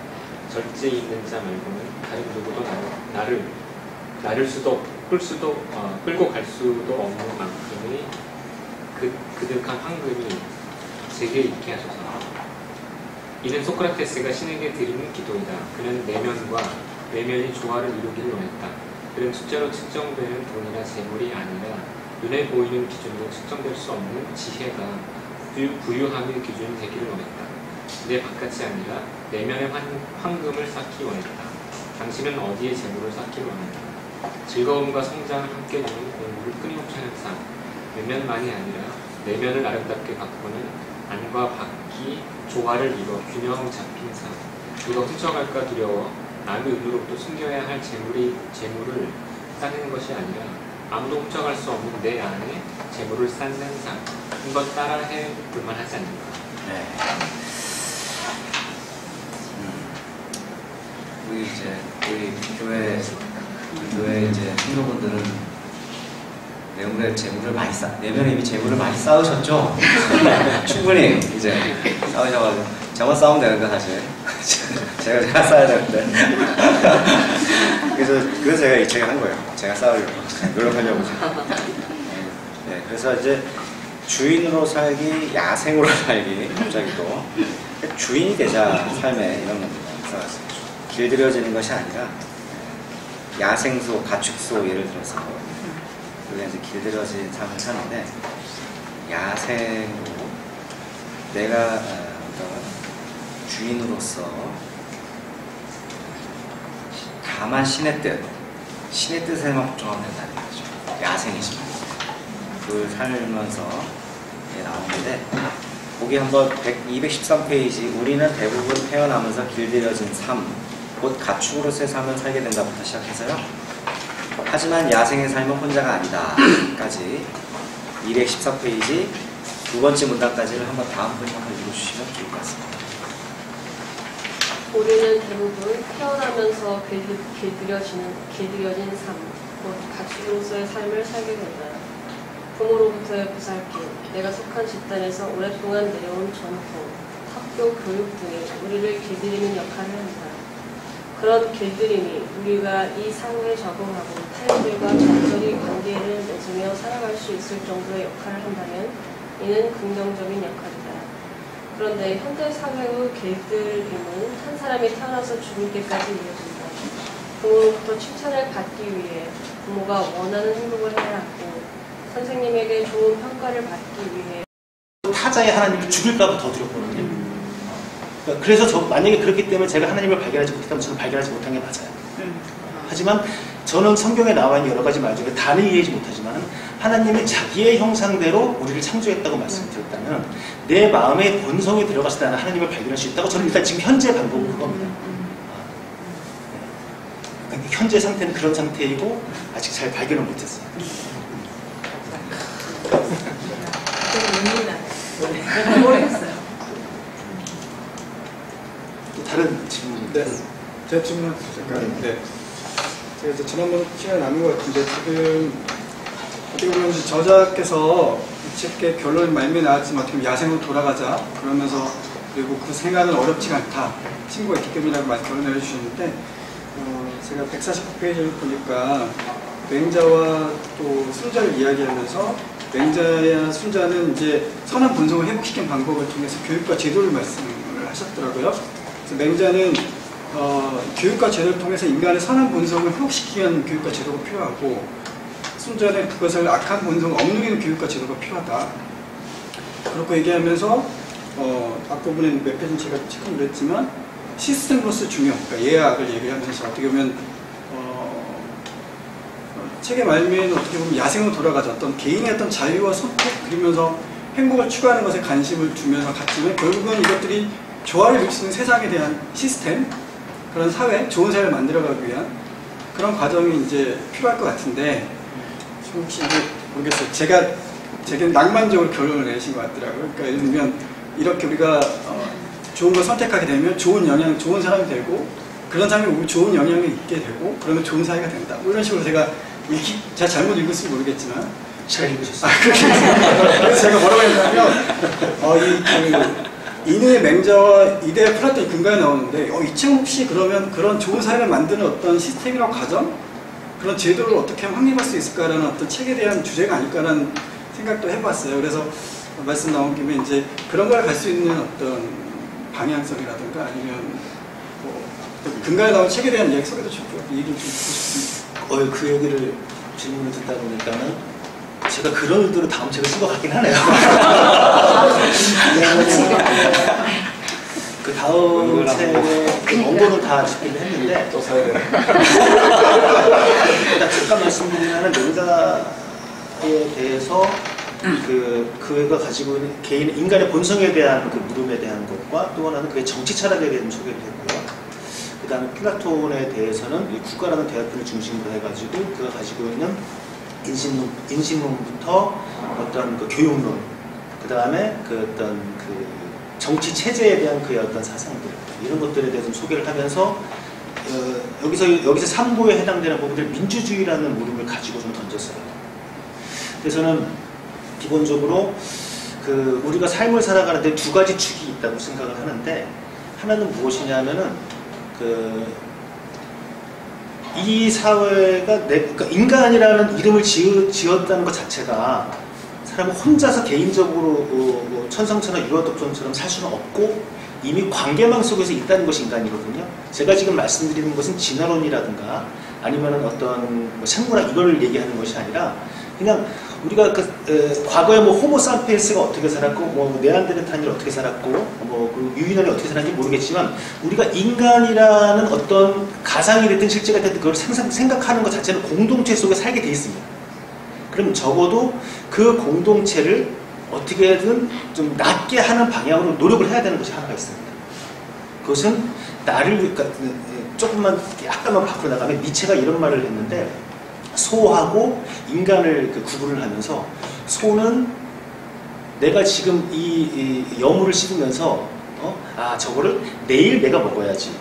절제 있는 자 말고는 다른 누구도 끌고 갈 수도 없는 만큼의 그득한 황금이 제게 있게 하소서. 이는 소크라테스가 신에게 드리는 기도이다. 그는 내면과 외면이 조화를 이루기를 원했다. 그는 숫자로 측정되는 돈이나 재물이 아니라 눈에 보이는 기준으로 측정될 수 없는 지혜가 부유함의 기준이 되기를 원했다. 내 바깥이 아니라 내면의 황금을 쌓기 원했다. 당신은 어디에 재물을 쌓기를 원했다. 즐거움과 성장을 함께 주는 공부를 끊임없이 하는 삶. 외면만이 아니라 내면을 아름답게 가꾸는 안과 밖이 조화를 이뤄 균형 잡힌 삶. 누가 훔쳐갈까 두려워 남의 의도로부터 숨겨야 할 재물을 쌓는 것이 아니라 아무도 훔쳐갈 수 없는 내 안에 재물을 쌓는 삶. 한번 따라해 볼만하지 않는가. 네. 우리 교회 이제 성도분들은 내면에 이미 재물을 많이 쌓으셨죠? 충분히 이제 쌓으셔가지고 저만 쌓으면 되는데 사실 제가 쌓아야 되는데 그래서 제가 이 책을 한 거예요. 제가 쌓으려고 노력하려고. 네, 그래서 이제 주인으로 살기, 야생으로 살기 갑자기 또 주인이 되자 삶에 이런 겁니다. 길들여지는 것이 아니라 야생소, 가축소 예를 들어서 우리가 이제 길들여진 삶을 사는데 야생으로 내가 어떤 주인으로서 다만 신의 뜻에만 복종하면 된다는 거죠. 야생이지만 그걸 살면서 나오는데 거기 한번 213페이지 우리는 대부분 태어나면서 길들여진 삶 곧 가축으로서의 삶을 살게 된다부터 시작해서요. 하지만 야생의 삶은 혼자가 아니다 까지 214페이지 두 번째 문단까지를 한번 다음 분이 한번 읽어주시면 좋을 것 같습니다. 우리는 대부분 태어나면서 길들여진 삶, 곧 가축으로서의 삶을 살게 된다. 부모로부터의 보살핌, 내가 속한 집단에서 오랫동안 내려온 전통, 학교 교육 등이 우리를 길들이는 역할을 한다. 그런 길들임이 우리가 이 사회에 적응하고 타인들과 적절히 관계를 맺으며 살아갈 수 있을 정도의 역할을 한다면 이는 긍정적인 역할이다. 그런데 현대 사회의 길들임은 한 사람이 태어나서 죽을 때까지 이어진다. 부모로부터 칭찬을 받기 위해 부모가 원하는 행동을 해왔고 선생님에게 좋은 평가를 받기 위해 타자의 하나님을 죽일까봐 더 두렵거든요. 그러니까 그래서 만약에 그렇기 때문에 제가 하나님을 발견하지 못했다면 저는 발견하지 못한 게 맞아요. 하지만 저는 성경에 나와 있는 여러 가지 말 중에 다는 이해하지 못하지만 하나님이 자기의 형상대로 우리를 창조했다고 말씀드렸다면 내 마음의 본성에 들어갔을 때 나는 하나님을 발견할 수 있다고 저는 일단 지금 현재 방법은 그겁니다. 현재 상태는 그런 상태이고 아직 잘 발견을 못했어요. 모르겠어요. 또 다른 질문. 네, 제가 질문 하나 드릴까요? 네. 제가 이제 지난번 시간에 남은 것 같은데 지금 어떻게 보면 저자께서 이 책의 결론은 말미에 나왔지만 어떻게 보면 야생으로 돌아가자 그러면서 그리고 그 생각은 어렵지가 않다. 친구가 있기 때문이라고 결론을 해주셨는데 제가 149페이지를 보니까 맹자와 또 순자를 이야기하면서 맹자야 순자는 이제 선한 본성을 회복시킨 방법을 통해서 교육과 제도를 말씀을 하셨더라고요. 그래서 맹자는 교육과 제도를 통해서 인간의 선한 본성을 회복시키기 위한 교육과 제도가 필요하고 순자는 그것을 악한 본성을 억누르는 교육과 제도가 필요하다. 그렇고 얘기하면서 앞부분에 몇 페이지는 제가 체크를 그랬지만 시스템으로서 중요, 그러니까 예악을 얘기하면서 어떻게 보면 책의 말미에는 어떻게 보면 야생으로 돌아가자 어떤 개인의 어떤 자유와 선택 그리면서 행복을 추구하는 것에 관심을 두면서 갔지만 결국은 이것들이 조화를 이루는 세상에 대한 시스템 그런 사회, 좋은 사회를 만들어가기 위한 그런 과정이 이제 필요할 것 같은데 혹시 모르겠어요. 제가 낭만적으로 결론을 내신 것 같더라고요. 그러니까 예를 들면 이렇게 우리가 좋은 걸 선택하게 되면 좋은 사람이 되고 그런 사람이 좋은 영향이 있게 되고 그러면 좋은 사회가 된다. 뭐 이런 식으로 제가 잘못 읽었을지 모르겠지만 잘 읽으셨어요. 그래서 제가 뭐라고 했냐면 인의 맹자와 이데아 플라톤이 근간에 나오는데 이 책 혹시 그러면 그런 좋은 사회를 만드는 어떤 시스템이나 과정 그런 제도를 어떻게 하면 확립할 수 있을까라는 어떤 책에 대한 주제가 아닐까라는 생각도 해봤어요. 그래서 말씀 나온 김에 이제 그런 걸 갈 수 있는 어떤 방향성이라든가 아니면 뭐 근간에 나온 책에 대한 이야기 소개도 좀 얘기 좀 듣고 싶습니다. 그 얘기를 질문을 듣다 보니까는 제가 그런 의도로 다음 책을 쓴 것 같긴 하네요. 그 다음 책의 원고는 다 집필을 했는데 또 사야 되나? 잠깐 말씀드리면 맹자에 대해서 그가 가지고 있는 개인 인간의 본성에 대한 그 물음에 대한 것과 또 하나는 그의 정치 철학에 대한 소개를 했고요. 그 다음에 플라톤에 대해서는 이 국가라는 대화편을 중심으로 해가지고 그가 가지고 있는 인신론부터 어떤 그 교육론, 그 다음에 그 어떤 그 정치 체제에 대한 그의 어떤 사상들 이런 것들에 대해서 소개를 하면서 여기서 3부에 해당되는 부분들 민주주의라는 물음을 가지고 좀 던졌어요. 그래서는 기본적으로 우리가 삶을 살아가는데 두 가지 축이 있다고 생각을 하는데 하나는 무엇이냐면은 이 사회가 그러니까 인간이라는 이름을 지었다는 것 자체가 사람은 혼자서 개인적으로 천성처럼 유아독존처럼 살 수는 없고 이미 관계망 속에서 있다는 것이 인간이거든요. 제가 지금 말씀드리는 것은 진화론이라든가 아니면 어떤 생물학 이걸 얘기하는 것이 아니라 그냥 우리가 과거에 호모 사피엔스가 어떻게 살았고 네안데르탈인이 어떻게 살았고 유인원이 어떻게 살았는지 모르겠지만 우리가 인간이라는 어떤 가상이 됐든 실제가 됐든 그걸 생각하는 것 자체는 공동체 속에 살게 돼 있습니다. 그럼 적어도 그 공동체를 어떻게든 좀 낫게 하는 방향으로 노력을 해야 되는 것이 하나가 있습니다. 그것은 나를 조금만 약간만 밖으로 나가면 니체가 이런 말을 했는데 소하고 인간을 구분을 하면서 소는 내가 지금 이 여물을 씹으면서 저거를 내일 내가 먹어야지,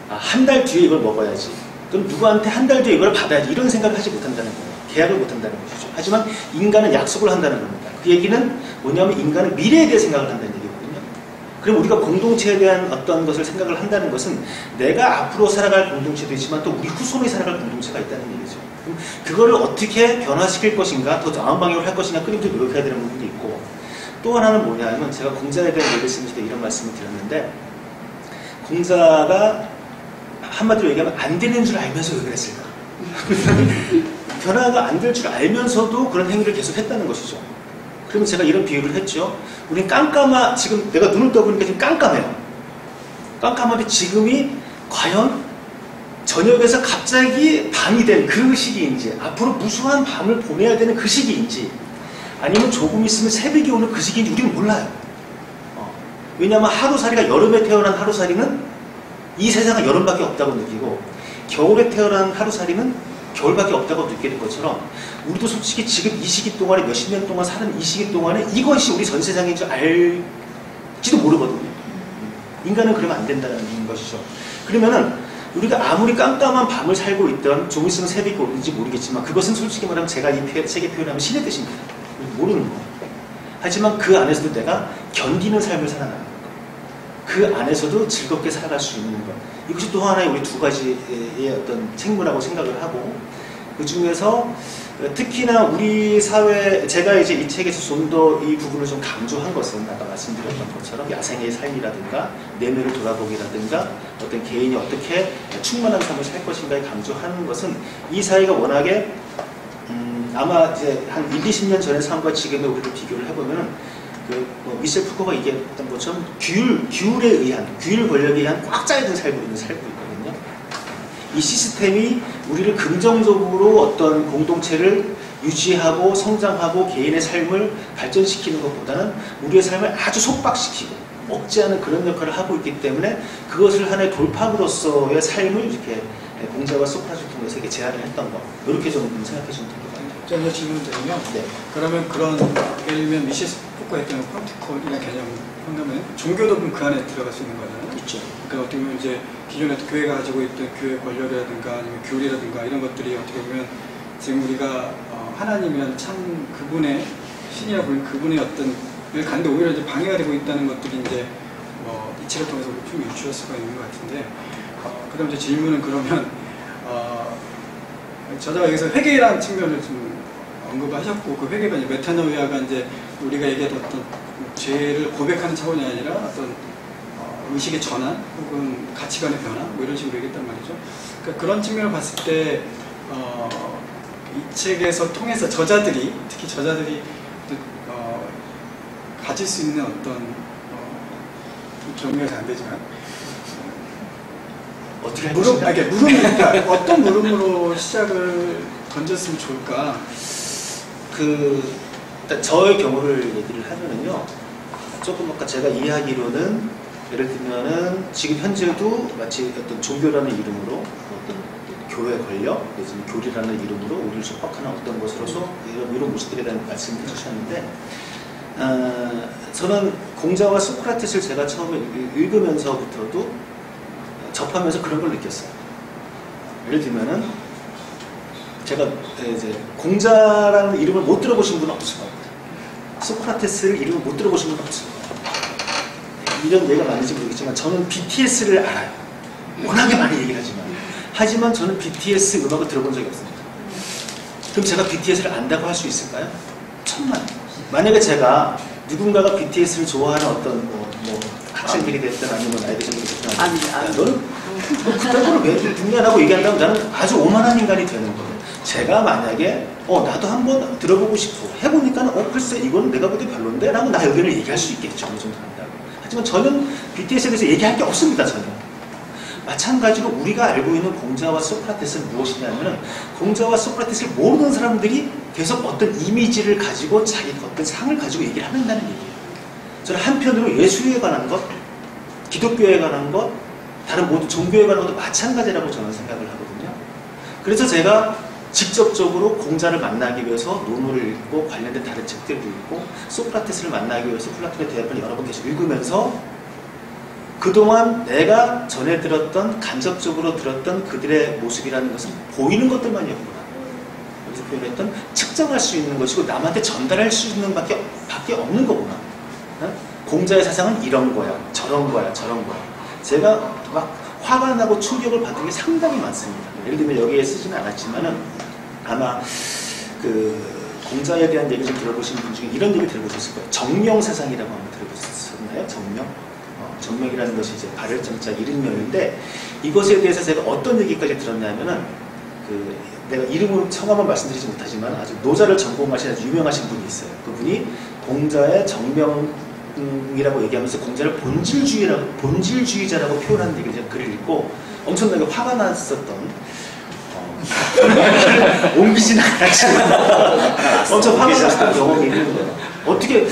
한 달 뒤에 이걸 먹어야지, 그럼 누구한테 한 달 뒤에 이걸 받아야지 이런 생각을 하지 못한다는 거예요. 계약을 못한다는 것이죠. 하지만 인간은 약속을 한다는 겁니다. 그 얘기는 뭐냐면 인간은 미래에 대해 생각을 한다는 얘기거든요. 그럼 우리가 공동체에 대한 어떤 것을 생각을 한다는 것은 내가 앞으로 살아갈 공동체도 있지만 또 우리 후손이 살아갈 공동체가 있다는 얘기죠. 그럼 그거를 어떻게 변화시킬 것인가, 더 나은 방향으로 할 것인가 끊임없이 노력해야 되는 부분도 있고, 또 하나는 뭐냐면 제가 공자에 대한 얘기를 쓰면서 이런 말씀을 드렸는데, 공자가 한마디로 얘기하면 안 되는 줄 알면서 왜 그랬을까? 변화가 안 될 줄 알면서도 그런 행위를 계속 했다는 것이죠. 그러면 제가 이런 비유를 했죠. 우린 지금 내가 눈을 떠보니까 지금 깜깜해요. 깜깜한데 지금이 과연 저녁에서 갑자기 밤이 된 그 시기인지, 앞으로 무수한 밤을 보내야 되는 그 시기인지, 아니면 조금 있으면 새벽이 오는 그 시기인지 우리는 몰라요. 왜냐하면 하루살이가, 여름에 태어난 하루살이는 이 세상에 여름밖에 없다고 느끼고, 겨울에 태어난 하루살이는 겨울밖에 없다고 느끼는 것처럼, 우리도 솔직히 지금 이 시기 동안에 몇십 년 동안 사는 이 시기 동안에 이것이 우리 전 세상인 줄 알지도 모르거든요. 인간은 그러면 안 된다는 것이죠. 그러면은 우리가 아무리 깜깜한 밤을 살고 있던, 좀 있으면 새벽이 오는지 모르겠지만, 그것은 솔직히 말하면 제가 이 책에 표현하면 신의 뜻입니다. 모르는 거예요. 하지만 그 안에서도 내가 견디는 삶을 살아나는 것, 그 안에서도 즐겁게 살아갈 수 있는 것, 이것이 또 하나의 우리 두 가지의 어떤 책무라고 생각을 하고, 그 중에서 특히나 우리 사회, 제가 이제 이 책에서 좀 더 이 부분을 좀 강조한 것은 아까 말씀드렸던 것처럼 야생의 삶이라든가 내면을 돌아보기라든가 어떤 개인이 어떻게 충만한 삶을 살 것인가에 강조하는 것은, 이 사회가 워낙에 아마 이제 한 1, 20년 전의 삶과 지금의 우리를 비교를 해보면은 미셸 푸코가 얘기했던 것처럼 규율에 의한, 규율 권력에 의한 꽉 짜여진 삶을 우리는 살고 있거든요. 이 시스템이 우리를 긍정적으로 어떤 공동체를 유지하고 성장하고 개인의 삶을 발전시키는 것보다는 우리의 삶을 아주 속박시키고 억제하는 그런 역할을 하고 있기 때문에, 그것을 하나의 돌파구로서의 삶을 이렇게 공자와 소크라테스를 통해서 이렇게 제안을 했던 것, 이렇게 좀 생각해 주면 될 것 같아요. 제가 질문 드리면, 네. 그러면 그런, 예를 들면 미셸 푸코가 했던 프로토콜이라는 개념 한다면 종교도 그럼 그 안에 들어갈 수 있는 거잖아요. 그렇죠. 그러니까 어떻게 보면 이제 기존에 교회가 가지고 있던 교회 권력이라든가 아니면 교리라든가 이런 것들이 어떻게 보면 지금 우리가 하나님이란 참 그분의 신이라 부르는 그분의 어떤 을 가는데 오히려 이제 방해가 되고 있다는 것들이 이제 이 책을 통해서 좀 유추할 수가 있는 것 같은데, 그다음 이제 질문은 그러면 저자가 여기서 회개라는 측면을 좀 언급하셨고, 그 회개가 이제 메타노이아가 이제 우리가 얘기했던 어떤 죄를 고백하는 차원이 아니라 어떤 의식의 전환 혹은 가치관의 변화 뭐 이런 식으로 얘기했단 말이죠. 그러니까 그런 측면을 봤을 때 이 책에서 통해서 저자들이, 특히 저자들이 가질 수 있는 어떤 정리가 안 되지만 어떻게 물음이니까 어떤 물음으로 시작을 던졌으면 좋을까? 일단 저의 경우를 얘기를 하면은요, 조금 아까 제가 이해하기로는, 예를 들면은 지금 현재도 마치 어떤 종교라는 이름으로 어떤 교회 권력, 요즘 교리라는 이름으로 우리를 속박하는 어떤 것으로서 이런 모습들에 대한 말씀을 해주셨는데, 저는 공자와 소크라테스를 제가 처음에 읽으면서부터도 접하면서 그런 걸 느꼈어요. 예를 들면은 제가 이제 공자라는 이름을 못 들어보신 분은 없을 겁니다. 소크라테스를 이름을 못 들어보신 분은 없을 겁니다. 이런 얘기가 많은지 모르겠지만 저는 BTS를 알아요. 워낙에 많이 얘기를 하지만 저는 BTS 음악을 들어본 적이 없습니다. 그럼 제가 BTS를 안다고 할 수 있을까요? 천만. 만약에 제가 누군가가 BTS를 좋아하는 어떤 학생들이 됐든 아니면 나이 드신 분이 됐든, 너는 그딴 걸 왜 듣냐라고 얘기한다면 나는 아주 오만한 인간이 되는 거예요. 제가 만약에 나도 한번 들어보고 싶고 해보니까는 글쎄 이건 내가 보기엔 별론데 라고 나 의견을 얘기할 수 있겠죠. 어느 정도 한다고. 하지만 저는 BTS에 대해서 얘기할 게 없습니다. 전혀. 마찬가지로 우리가 알고 있는 공자와 소크라테스는 무엇이냐면, 공자와 소크라테스를 모르는 사람들이 계속 어떤 이미지를 가지고 자기 어떤 상을 가지고 얘기를 한다는 얘기예요. 저는 한편으로 예수에 관한 것, 기독교에 관한 것, 다른 모든 종교에 관한 것도 마찬가지라고 저는 생각을 하거든요. 그래서 제가 직접적으로 공자를 만나기 위해서 논어를 읽고 관련된 다른 책들도 읽고 소크라테스를 만나기 위해서 플라톤의 대화를 여러 번 계속 읽으면서 그동안 내가 전에 들었던, 간접적으로 들었던 그들의 모습이라는 것은 보이는 것들만이었구나. 여기서 표현했던 측정할 수 있는 것이고 남한테 전달할 수 있는 밖에 없는 거구나. 공자의 사상은 이런 거야, 저런 거야, 저런 거야. 제가 막 화가 나고 충격을 받은 게 상당히 많습니다. 예를 들면 여기에 쓰지는 않았지만은 아마 공자에 대한 얘기 좀 들어보신 분 중에 이런 얘기 들어보셨을 거예요. 정명 사상이라고 한번 들어보셨나요? 정명? 정명이라는 것이 이제 발열정자 이름명인데, 이것에 대해서 제가 어떤 얘기까지 들었냐면은 내가 이름은 성함은 말씀드리지 못하지만 아주 노자를 전공하신 아주 유명하신 분이 있어요. 그분이 공자의 정명 이라고 얘기하면서 공자를 본질주의자라고 표현하는 얘기를 제가 글을 읽고 엄청나게 화가 났었던 옮기진 않았지만 엄청 화가 났었던 경험이 있는 거예요. 어떻게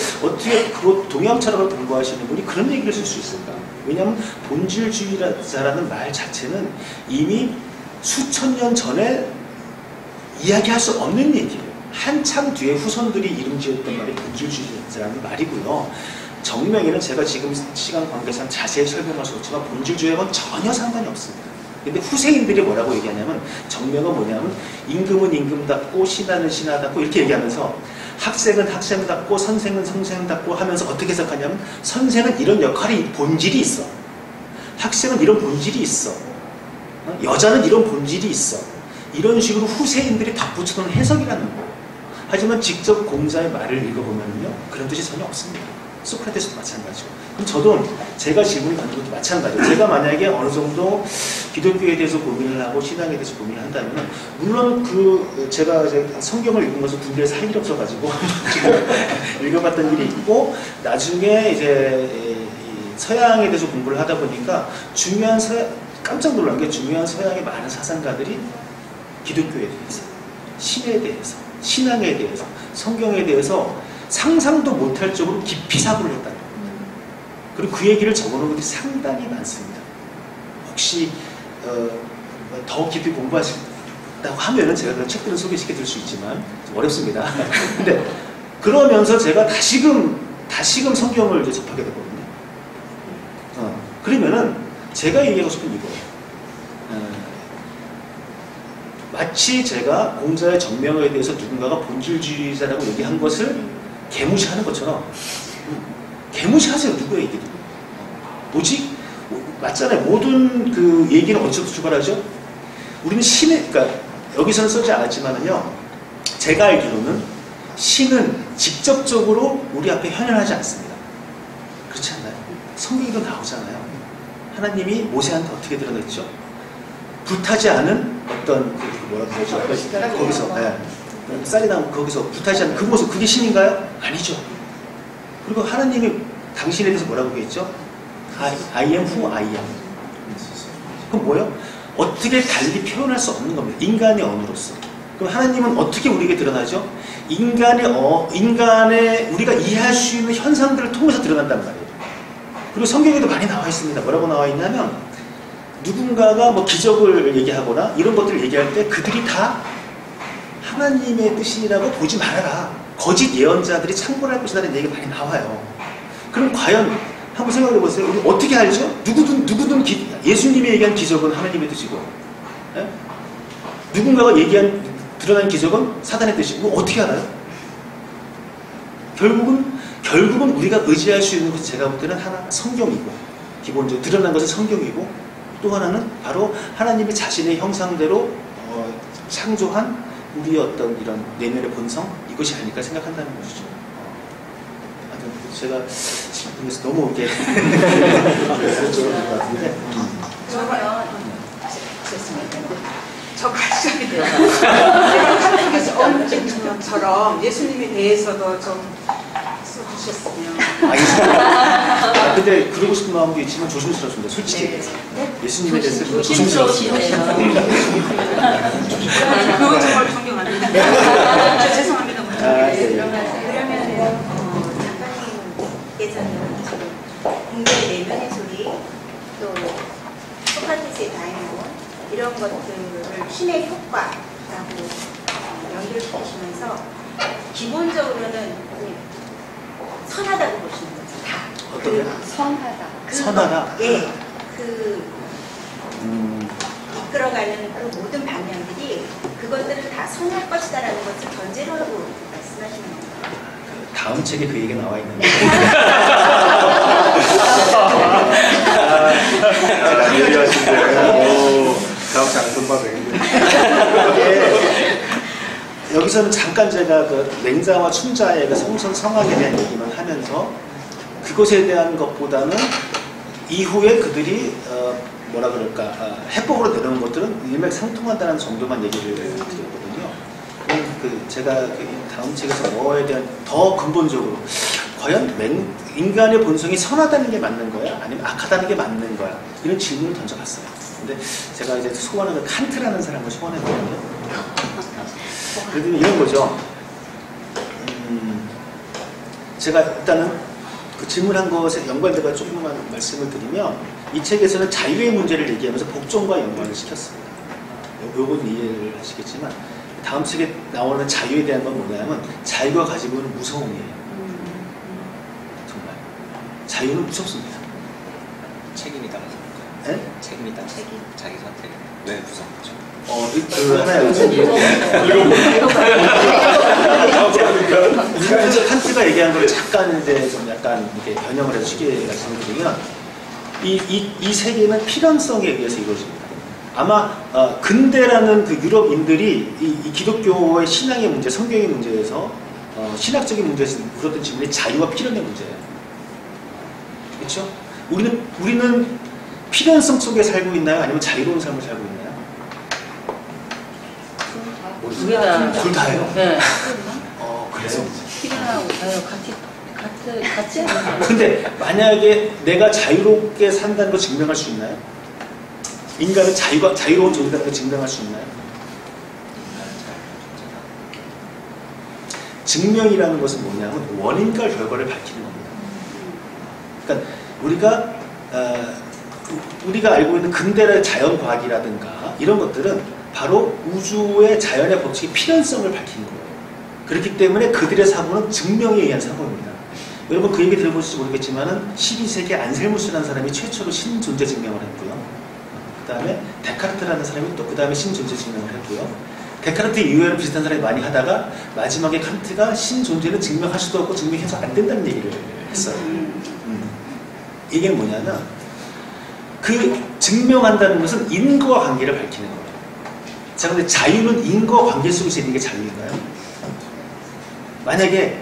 그거 동양 철학을 공부하시는 분이 그런 얘기를 쓸 수 있을까? 왜냐하면 본질주의자라는 말 자체는 이미 수천 년 전에 이야기할 수 없는 얘기예요. 한참 뒤에 후손들이 이름 지었던 말이 본질주의자라는 말이고요. 정명에는 제가 지금 시간 관계상 자세히 설명할 수 없지만 본질주의와는 전혀 상관이 없습니다. 근데 후세인들이 뭐라고 얘기하냐면 정명은 뭐냐면 임금은 임금답고 신하는 신하답고 이렇게 얘기하면서 학생은 학생답고 선생은 선생답고 하면서 어떻게 해석하냐면 선생은 이런 역할이 본질이 있어. 학생은 이런 본질이 있어. 여자는 이런 본질이 있어. 이런 식으로 후세인들이 덧붙여놓은 해석이라는 거예요. 하지만 직접 공자의 말을 읽어보면요 그런 뜻이 전혀 없습니다. 소크라테스도 마찬가지고. 그럼 저도 제가 질문을 받는 것도 마찬가지예요. 제가 만약에 어느 정도 기독교에 대해서 고민을 하고 신앙에 대해서 고민을 한다면 물론 제가 성경을 읽은 것은 군대에서 할 일이 없어가지고 읽어봤던 일이 있고 나중에 이제 서양에 대해서 공부를 하다 보니까 깜짝 놀란 게 중요한 서양의 많은 사상가들이 기독교에 대해서 신에 대해서 신앙에 대해서 성경에 대해서 상상도 못할 정도로 깊이 사고를 했다는 거예요. 그리고 그 얘기를 적어놓은 것들이 상당히 많습니다. 혹시 더 깊이 공부하신다고 하면은 제가 그런 책들을 소개시켜드릴 수 있지만 좀 어렵습니다. 근데 그러면서 제가 다시금 성경을 이제 접하게 되거든요. 그러면은 제가 얘기하고 싶은 이거예요. 마치 제가 공자의 정명에 대해서 누군가가 본질주의자라고 얘기한 것을 개무시하는 것처럼 개무시하세요. 누구의 얘기도. 오직 맞잖아요. 모든 그 얘기는 어디서 출발하죠? 우리는 그러니까 여기서는 쓰지 않았지만은요. 제가 알기로는 신은 직접적으로 우리 앞에 현현하지 않습니다. 그렇지 않나요? 성경에도 나오잖아요. 하나님이 모세한테 어떻게 드러냈죠? 불타지 않은 어떤 뭐라고 그러죠? 거기서 쌀이 나온 거기서 불타지 않은 그 모습 그게 신인가요? 아니죠. 그리고 하나님이 당신에 대해서 뭐라고 얘기했죠? I am who I am. 그럼 뭐예요? 어떻게 달리 표현할 수 없는 겁니다. 인간의 언어로서. 그럼 하나님은 어떻게 우리에게 드러나죠? 인간의 우리가 이해할 수 있는 현상들을 통해서 드러난단 말이에요. 그리고 성경에도 많이 나와 있습니다. 뭐라고 나와 있냐면 누군가가 뭐 기적을 얘기하거나 이런 것들을 얘기할 때 그들이 다 하나님의 뜻이라고 보지 말아라. 거짓 예언자들이 창궐할 것이라는 얘기가 많이 나와요. 그럼 과연 한번 생각해 보세요. 우리 어떻게 알죠? 누구든 예수님이 얘기한 기적은 하나님의 뜻이고, 예? 누군가가 드러난 기적은 사단의 뜻이고, 어떻게 알아요? 결국은 우리가 의지할 수 있는 것은 제가 볼 때는 하나 성경이고, 기본적으로 드러난 것은 성경이고, 또 하나는 바로 하나님이 자신의 형상대로 창조한 우리의 어떤 이런 내면의 본성 이것이 아닐까 생각한다는 것이죠. 제가 질문에서 너무 이렇게 저 가족이 돼요. 제가 언제쯤 것처럼 예수님에 대해서도 좀 써주셨으면. 근데 그러고 싶은 마음도 있지만 조심스럽습니다. 솔직히. 네. 예수님에 대해서 조심스럽습니다. 그건 정말 존경합니다. 죄송합니다. 그러면은 작가님께서는 지금 공자의 내면의 소리 또 소크라테스의 다이나몬 이런 것들을 신의 효과라고 연결시키시면서 기본적으로는 선하다고 보시는 거죠. 다. 어떤 선하다. 선하다. 예. 이끌어가는 그 모든 방향들이 그것들은 다 선할 것이다라는 것을 전제로 하고 말씀하시는 겁니다. 다음 책에 그 얘기가 나와 있는데. 예리하신데. 다음 장 금방 되겠네. 여기서는 잠깐 제가 그 맹자와 춘자의 그 성선성악에 대한 얘기만 하면서 그것에 대한 것보다는 이후에 그들이 뭐라 그럴까 해법으로 내놓은 것들은 일맥상통한다는 정도만 얘기를 드렸거든요. 제가 다음 책에서 뭐에 대한 더 근본적으로 과연 인간의 본성이 선하다는 게 맞는 거야? 아니면 악하다는 게 맞는 거야? 이런 질문을 던져봤어요. 근데 제가 이제 소원하는 칸트라는 사람을 소원했거든요. 그래도 이런 거죠. 제가 일단은 그 질문한 것에 연관돼가 조금만 말씀을 드리면 이 책에서는 자유의 문제를 얘기하면서 복종과 연관을 시켰습니다. 요건 이해를 하시겠지만 다음 책에 나오는 자유에 대한 건 뭐냐면 자유가 가지고 있는 무서움이에요. 정말 자유는 무섭습니다. 책임이다. 네? 책임이다. 자기 선택. 왜 무섭죠? 그 하나요. 칸트가 얘기한 걸 잠깐 이제 좀 약간 이렇게 변형을 해서 쉽게 말씀을 드리면 이 세계는 필연성에 의해서 이루어집니다. 아마 근대라는 그 유럽인들이 이 기독교의 신앙의 문제, 성경의 문제에서 신학적인 문제에서 물었던 질문이 자유와 필연의 문제예요. 그렇죠? 우리는 필연성 속에 살고 있나요? 아니면 자유로운 삶을 살고 있나요? 둘 다예요? 네. 그래서 필연하고 자유 같이 하는 근데 만약에 내가 자유롭게 산다는 걸 증명할 수 있나요? 인간은 자유로운 존재라는 걸 증명할 수 있나요? 증명이라는 것은 뭐냐면 원인과 결과를 밝히는 겁니다. 그러니까 우리가 알고 있는 근대의 자연과학이라든가 이런 것들은 바로 우주의 자연의 법칙의 필연성을 밝히는 거예요. 그렇기 때문에 그들의 사고는 증명에 의한 사고입니다. 여러분 그 얘기 들어보실지 모르겠지만은 12세기 안셀무스라는 사람이 최초로 신존재 증명을 했고요. 그 다음에 데카르트라는 사람이 또 그 다음에 신존재 증명을 했고요. 데카르트 이후에는 비슷한 사람이 많이 하다가 마지막에 칸트가 신존재는 증명할 수도 없고 증명해서 안 된다는 얘기를 했어요. 이게 뭐냐면 그 증명한다는 것은 인과와 관계를 밝히는 거예요. 자, 근데 자유는 인과 관계 속에서 있는 게 자유인가요? 만약에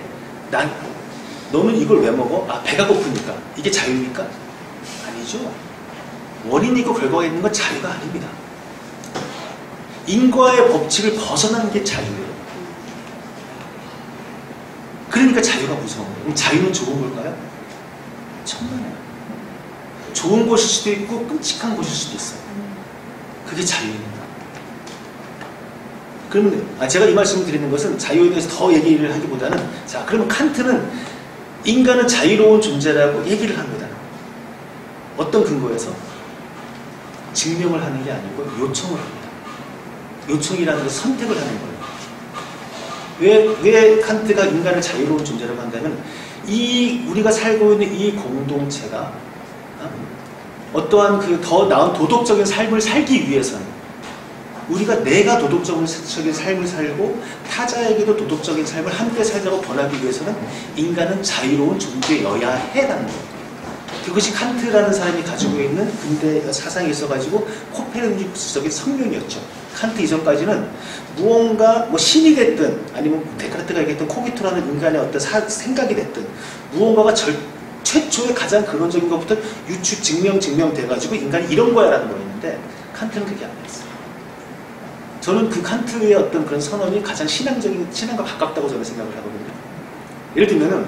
너는 이걸 왜 먹어? 배가 고프니까. 이게 자유입니까? 아니죠. 원인이 있고 결과가 있는 건 자유가 아닙니다. 인과의 법칙을 벗어나는 게 자유예요. 그러니까 자유가 무서운 거예요. 그럼 자유는 좋은 걸까요? 천만에요. 좋은 것일 수도 있고 끔찍한 것일 수도 있어요. 그게 자유입니다. 그러면 제가 이 말씀을 드리는 것은 자유에 대해서 더 얘기를 하기보다는 자, 그러면 칸트는 인간은 자유로운 존재라고 얘기를 합니다. 어떤 근거에서? 증명을 하는 게 아니고 요청을 합니다. 요청이라는 것은 선택을 하는 거예요. 왜 칸트가 인간을 자유로운 존재라고 한다면 우리가 살고 있는 이 공동체가 어떠한 그 더 나은 도덕적인 삶을 살기 위해서는 우리가 내가 도덕적인 삶을 살고 타자에게도 도덕적인 삶을 함께 살자고 권하기 위해서는 인간은 자유로운 존재여야 해라는 거예요. 그것이 칸트라는 사람이 가지고 있는 근대 사상이 있어가지고 코페르니쿠스적인 성명이었죠. 칸트 이전까지는 무언가 신이 됐든 아니면 데카르트가 얘기했던 코기토라는 인간의 어떤 생각이 됐든 무언가가 최초의 가장 근원적인 것부터 증명돼가지고 인간이 이런 거야 라는 거였는데 칸트는 그게 아니었어요. 저는 그 칸트의 어떤 그런 선언이 가장 신앙과 가깝다고 저는 생각을 하거든요. 예를 들면은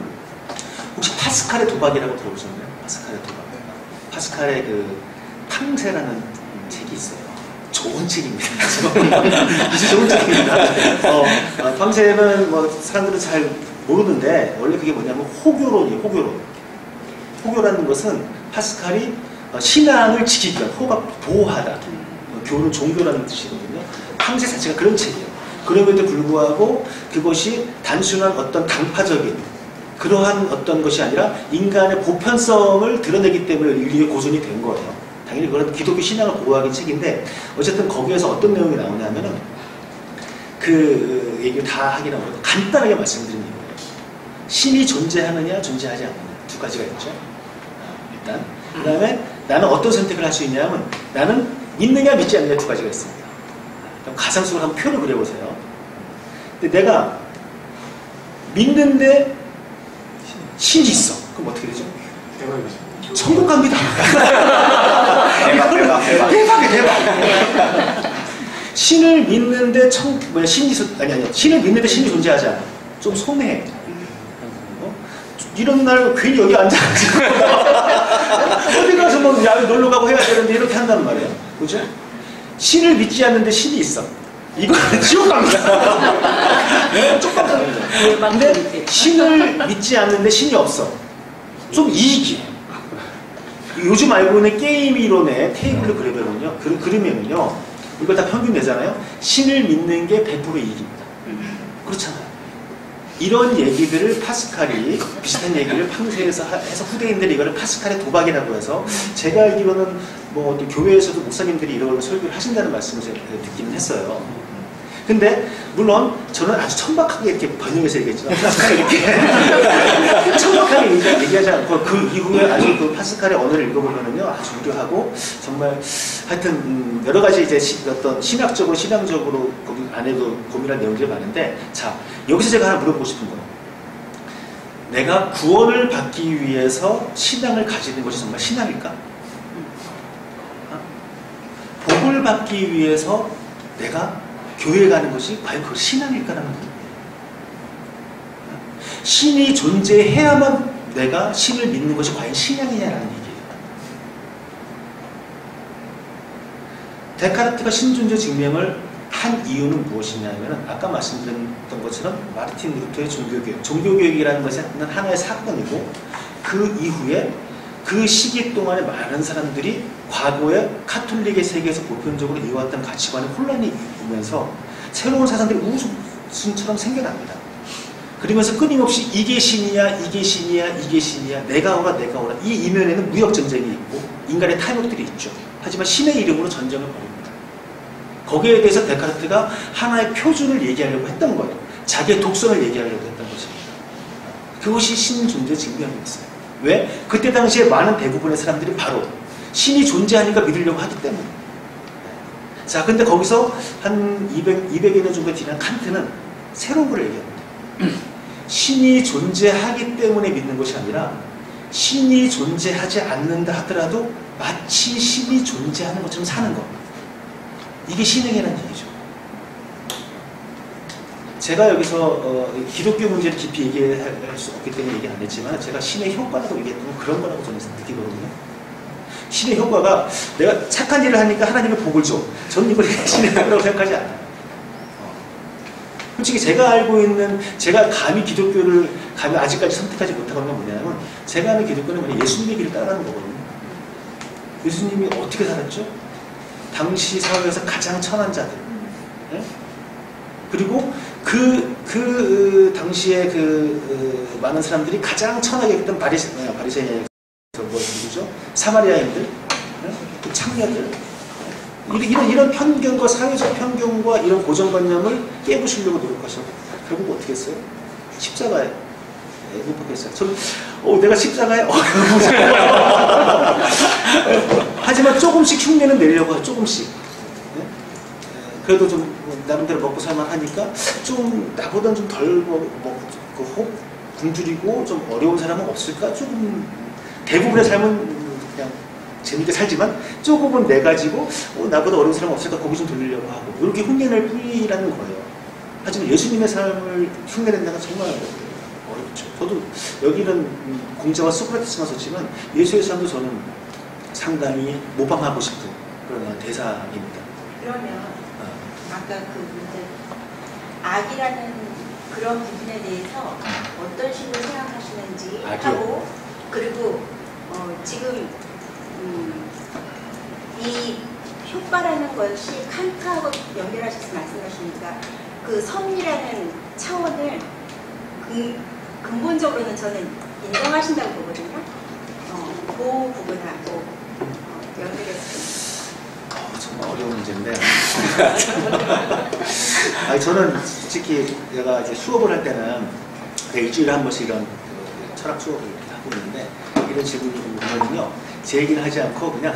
혹시 파스칼의 도박이라고 들어보셨나요? 파스칼의 도박. 파스칼의 그 탕세라는 책이 있어요. 좋은 책입니다. 아주 좋은 책입니다. 탕세는 사람들은 잘 모르는데 원래 그게 뭐냐면 호교론이에요. 호교라는 것은 파스칼이 신앙을 지키기 위한 호가 보호하다. 교는 종교라는 뜻이거든요. 탕세 자체가 그런 책이에요. 그럼에도 불구하고 그것이 단순한 어떤 당파적인 그러한 어떤 것이 아니라 인간의 보편성을 드러내기 때문에 인류의 고전이 된 거예요. 당연히 그런 기독교 신앙을 보호하기 책인데 어쨌든 거기에서 어떤 내용이 나오냐면은 그 얘기를 다 하긴 하거든요. 간단하게 말씀드리는 거예요. 신이 존재하느냐 존재하지 않느냐 두 가지가 있죠. 일단 그 다음에 나는 어떤 선택을 할 수 있냐면 나는 믿느냐 믿지 않느냐 두 가지가 있습니다. 그럼 가상적으로 한번 표를 그려보세요. 근데 내가 믿는데 신이 있어. 그럼 어떻게 되죠? 천국 갑니다. 대박. 신을 믿는데 신을 믿는데 신이 존재하지 않아. 좀 손해. 이런 날 괜히 여기 앉아가지고 어디 가서 뭐 야외 놀러 가고 해야 되는데 이렇게 한단 말이에요. 그죠? 신을 믿지 않는데 신이 있어. 이거는 지옥 갑니다. 네? 쪽박 갑니다. 근데 신을 믿지 않는데 신이 없어. 좀 이익이에요. 요즘 알고 있는 게임 이론의 테이블을 그리면요. 이거 다 평균 내잖아요. 신을 믿는 게 100% 이익입니다. 그렇잖아요. 이런 얘기들을 파스칼이 비슷한 얘기를 판세에서 해서 후대인들이 이거를 파스칼의 도박이라고 해서 제가 알기로는 뭐 또 교회에서도 목사님들이 이런 설교를 하신다는 말씀을 제가 듣기는 했어요. 근데 물론 저는 아주 천박하게 이렇게 번역해서 얘기했지만 파스칼이 이렇게 천박하게 얘기하지 않고 그 이후에 아주 그 파스칼의 언어를 읽어보면은요 아주 우려하고 정말 하여튼 여러 가지 이제 어떤 신학적으로 신앙적으로 거기 안에도 고민할 내용들이 많은데 자 여기서 제가 하나 물어보고 싶은 거예요. 내가 구원을 받기 위해서 신앙을 가지는 것이 정말 신앙일까? 복을 받기 위해서 내가 교회에 가는 것이 과연 그 신앙일까라는 거예요. 신이 존재해야만 내가 신을 믿는 것이 과연 신앙이냐라는 얘기예요. 데카르트가 신존재 증명을 한 이유는 무엇이냐면 아까 말씀드렸던 것처럼 마르틴 루터의 종교교육. 종교교육이라는 것은 하나의 사건이고 그 이후에 그 시기 동안에 많은 사람들이 과거에 카톨릭의 세계에서 보편적으로 이어왔던 가치관에 혼란이 오면서 새로운 사상들이 우후순처럼 생겨납니다. 그러면서 끊임없이 이게 신이야, 이게 신이야, 이게 신이야, 내가 오라, 내가 오라. 이 이면에는 무역 전쟁이 있고 인간의 탐욕들이 있죠. 하지만 신의 이름으로 전쟁을 벌입니다. 거기에 대해서 데카르트가 하나의 표준을 얘기하려고 했던 거예요. 자기의 독선을 얘기하려고 했던 것입니다. 그것이 신 존재 증명이었어요. 왜? 그때 당시에 많은 대부분의 사람들이 바로 신이 존재하니까 믿으려고 하기 때문에. 자, 근데 거기서 한 200여 년 정도 지난 칸트는 새로운 걸 얘기합니다. 신이 존재하기 때문에 믿는 것이 아니라 신이 존재하지 않는다 하더라도 마치 신이 존재하는 것처럼 사는 것. 이게 신행이라는 얘기죠. 제가 여기서 기독교 문제를 깊이 얘기할 수 없기 때문에 얘기 안 했지만 제가 신의 효과라고 얘기했던 그런 거라고 저는 느끼거든요. 신의 효과가 내가 착한 일을 하니까 하나님의 복을 줘. 저는 이걸 신의 효과라고 생각하지 않아요. 솔직히 제가 알고 있는 제가 감히 기독교를 감히 아직까지 선택하지 못하는 건 뭐냐면 제가 아는 기독교는 그냥 예수님의 길을 따라가는 거거든요. 예수님이 어떻게 살았죠? 당시 사회에서 가장 천한 자들. 네? 그리고 그 당시에 많은 사람들이 가장 천하게 했던 바리새인들, 누구죠? 사마리아인들, 네? 그 창녀들. 이런 편견과 사회적 편견과 이런 고정관념을 깨부수려고 노력하셔서 결국 어떻게 했어요? 십자가에 못 박혔어요. 저는 내가 십자가에 하지만 조금씩 흉내는 내려고 해요. 조금씩. 네? 그래도 좀 나름대로 먹고 살만하니까 좀 나보다는 좀 덜 굶주리고 좀 어려운 사람은 없을까? 조금 대부분의 삶은 그냥 재밌게 살지만 조금은 내 가지고 나보다 어려운 사람 없을까 거기 좀 돌리려고 하고 이렇게 흉내낼 뿐이라는 거예요. 하지만 예수님의 삶을 흉내낸다는 건 정말 어렵죠. 저도 여기는 공자와 소크라테스만 썼지만 예수의 삶도 저는 상당히 모방하고 싶은 그런 대사입니다. 그러면 아까 그 문제 악이라는 그런 부분에 대해서 어떤 식으로 생각하시는지 하고 그리고 지금 이 효과라는 것이 칸트하고 연결하셔서 말씀하시니까 그 선이라는 차원을 근본적으로는 저는 인정하신다고 보거든요. 그 부분하고 연결해서 정말 어려운 문제인데 아니, 저는 솔직히 내가 이제 수업을 할 때는 일주일에 한 번씩 이런 철학 수업을 하고 있는데 이런 질문이 오면요 제 얘기는 하지 않고 그냥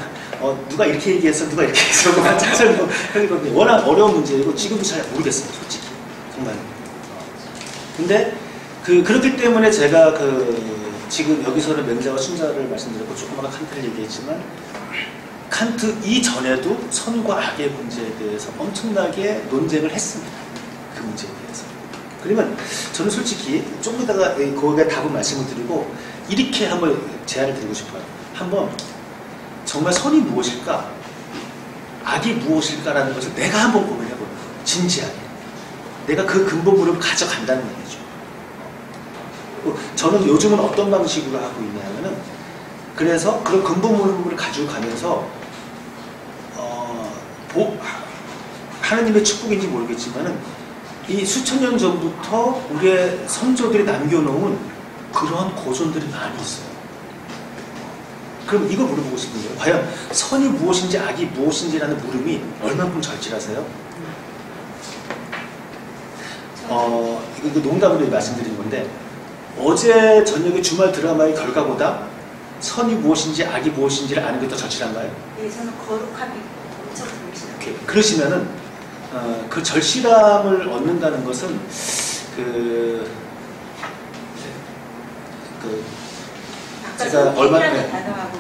누가 이렇게 얘기했어 누가 이렇게 했어 그만 설명하거든요. 워낙 어려운 문제이고 지금도 잘 모르겠어요 솔직히 정말. 근데 그렇기 때문에 제가 지금 여기서는 맹자와 순자를 말씀드렸고 조금 아까 칸트를 얘기했지만 칸트 이전에도 선과 악의 문제에 대해서 엄청나게 논쟁을 했습니다. 그 문제에 대해서. 그러면 저는 솔직히 좀 이따가 거기에 답을 말씀을 드리고 이렇게 한번 제안을 드리고 싶어요. 한번 정말 선이 무엇일까? 악이 무엇일까라는 것을 내가 한번 고민해보는 거예요. 진지하게. 내가 그 근본 무릎을 가져간다는 얘기죠. 저는 요즘은 어떤 방식으로 하고 있냐면은 그래서 그런 근본 무릎을 가지고 가면서 하나님의 축복인지 모르겠지만은 이 수천 년 전부터 우리의 선조들이 남겨놓은 그런 고전들이 많이 있어요. 그럼 이거 물어보고 싶은데요. 과연 선이 무엇인지 악이 무엇인지라는 물음이 얼만큼 절실하세요? 이거 농담으로 말씀드린 건데 어제 저녁에 주말 드라마의 결과보다 선이 무엇인지 악이 무엇인지를 아는 게 더 절실한가요? 네, 저는 거룩함이 엄청 절실해요. 오케이. 그러시면은 그 절실함을 얻는다는 것은 아까 제가 얼마 선택이라는 단어하고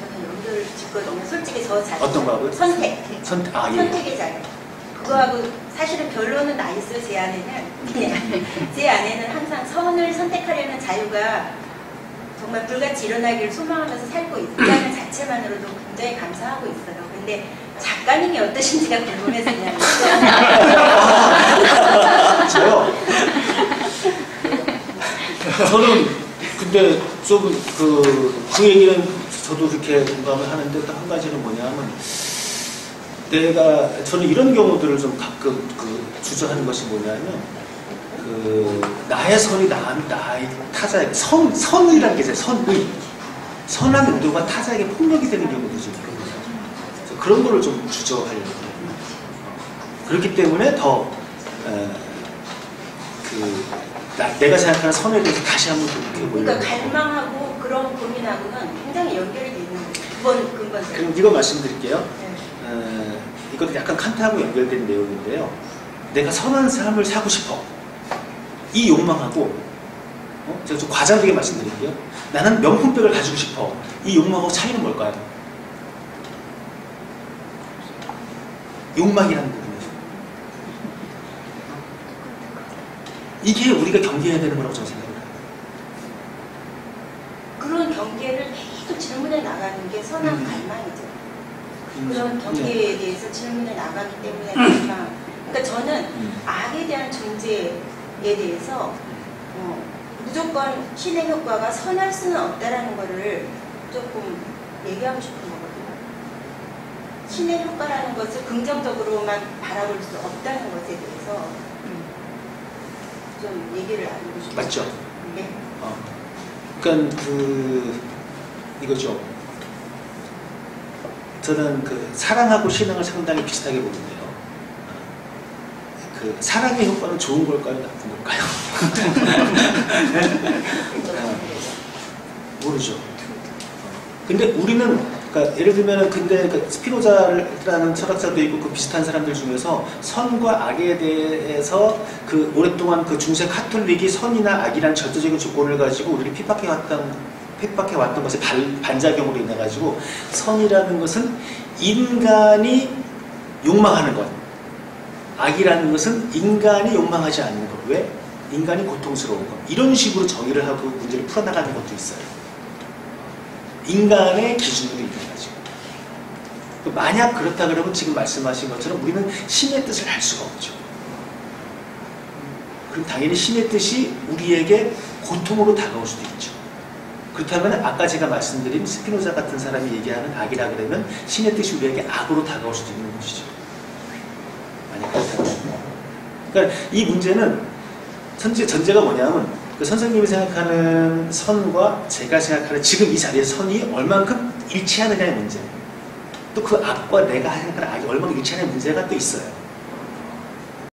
저는 연결을 짓거든요. 솔직히 저 자신. 어떤 거하고요? 선택. 예. 선택의 자유. 그거하고 사실은 결론은 나 있어요. 제 안에는. 제 안에는 항상 선을 선택하려는 자유가 정말 불같이 일어나기를 소망하면서 살고 있다는 자체만으로도 굉장히 감사하고 있어요. 근데 작가님이 어떠신지가 궁금해서 그냥. 저요? 저는 근데 좀 그 얘기는 저도 그렇게 공감을 하는데 또 한 가지는 뭐냐면 저는 이런 경우들을 좀 가끔 주저하는 것이 뭐냐면 나의 선이 나의 타자에게 선이라는 게 있어요. 선한 의도가 타자에게 폭력이 되는 경우도 좀 있거든요. 그런 거를 좀 주저하려고 해요. 그렇기 때문에 더 내가 생각하는 선에 대해서 다시 한번 생각해보려고. 그러니까 갈망하고 그런 고민하고는 굉장히 연결이 돼 있는 근본적으로. 그럼 이거 말씀드릴게요. 네. 이것도 약간 칸트하고 연결된 내용인데요. 내가 선한 삶을 사고 싶어. 이 욕망하고 제가 좀 과장되게 말씀드릴게요. 나는 명품백을 가지고 싶어. 이 욕망하고 차이는 뭘까요? 욕망이라는 부분에서. 이게 우리가 경계해야 되는 거라고 저는 생각해요. 그런 경계를 계속 질문해 나가는 게 선한 갈망이죠. 그런 경계에 대해서 질문해 나가기 때문에 갈망. 그러니까 저는 악에 대한 존재에 대해서 무조건 신의 효과가 선할 수는 없다라는 거를 조금 얘기하고 싶은 거거든요. 신의 효과라는 것을 긍정적으로만 바라볼 수 없다는 것에 대해서 좀 얘기를 나누고 싶어요. 맞죠? 네. 그러니까 이거죠. 저는 사랑하고 신앙을 상당히 비슷하게 보는데요. 사랑의 효과는 좋은 걸까요? 나쁜 걸까요? 모르죠. 근데 우리는 그러니까 예를 들면 스피노자라는 철학자도 있고 비슷한 사람들 중에서 선과 악에 대해서 오랫동안 중세 카톨릭이 선이나 악이라는 절대적인 조건을 가지고 우리를 핍박해 왔던 것의 반작용으로 인해 가지고 선이라는 것은 인간이 욕망하는 것, 악이라는 것은 인간이 욕망하지 않는 것. 왜? 인간이 고통스러운 것. 이런 식으로 정의를 하고 문제를 풀어나가는 것도 있어요. 인간의 기준으로 인해가지고. 만약 그렇다 그러면 지금 말씀하신 것처럼 우리는 신의 뜻을 할 수가 없죠. 그럼 당연히 신의 뜻이 우리에게 고통으로 다가올 수도 있죠. 그렇다면 아까 제가 말씀드린 스피노자 같은 사람이 얘기하는 악이라 그러면 신의 뜻이 우리에게 악으로 다가올 수도 있는 것이죠. 만약 그렇다면. 그러니까 이 문제는 전제가 뭐냐면 선생님이 생각하는 선과 제가 생각하는 지금 이 자리에서 선이 얼만큼 일치하느냐의 문제. 또 그 악과 내가 생각하는 악이 얼마나 일치하느냐의 문제가 또 있어요.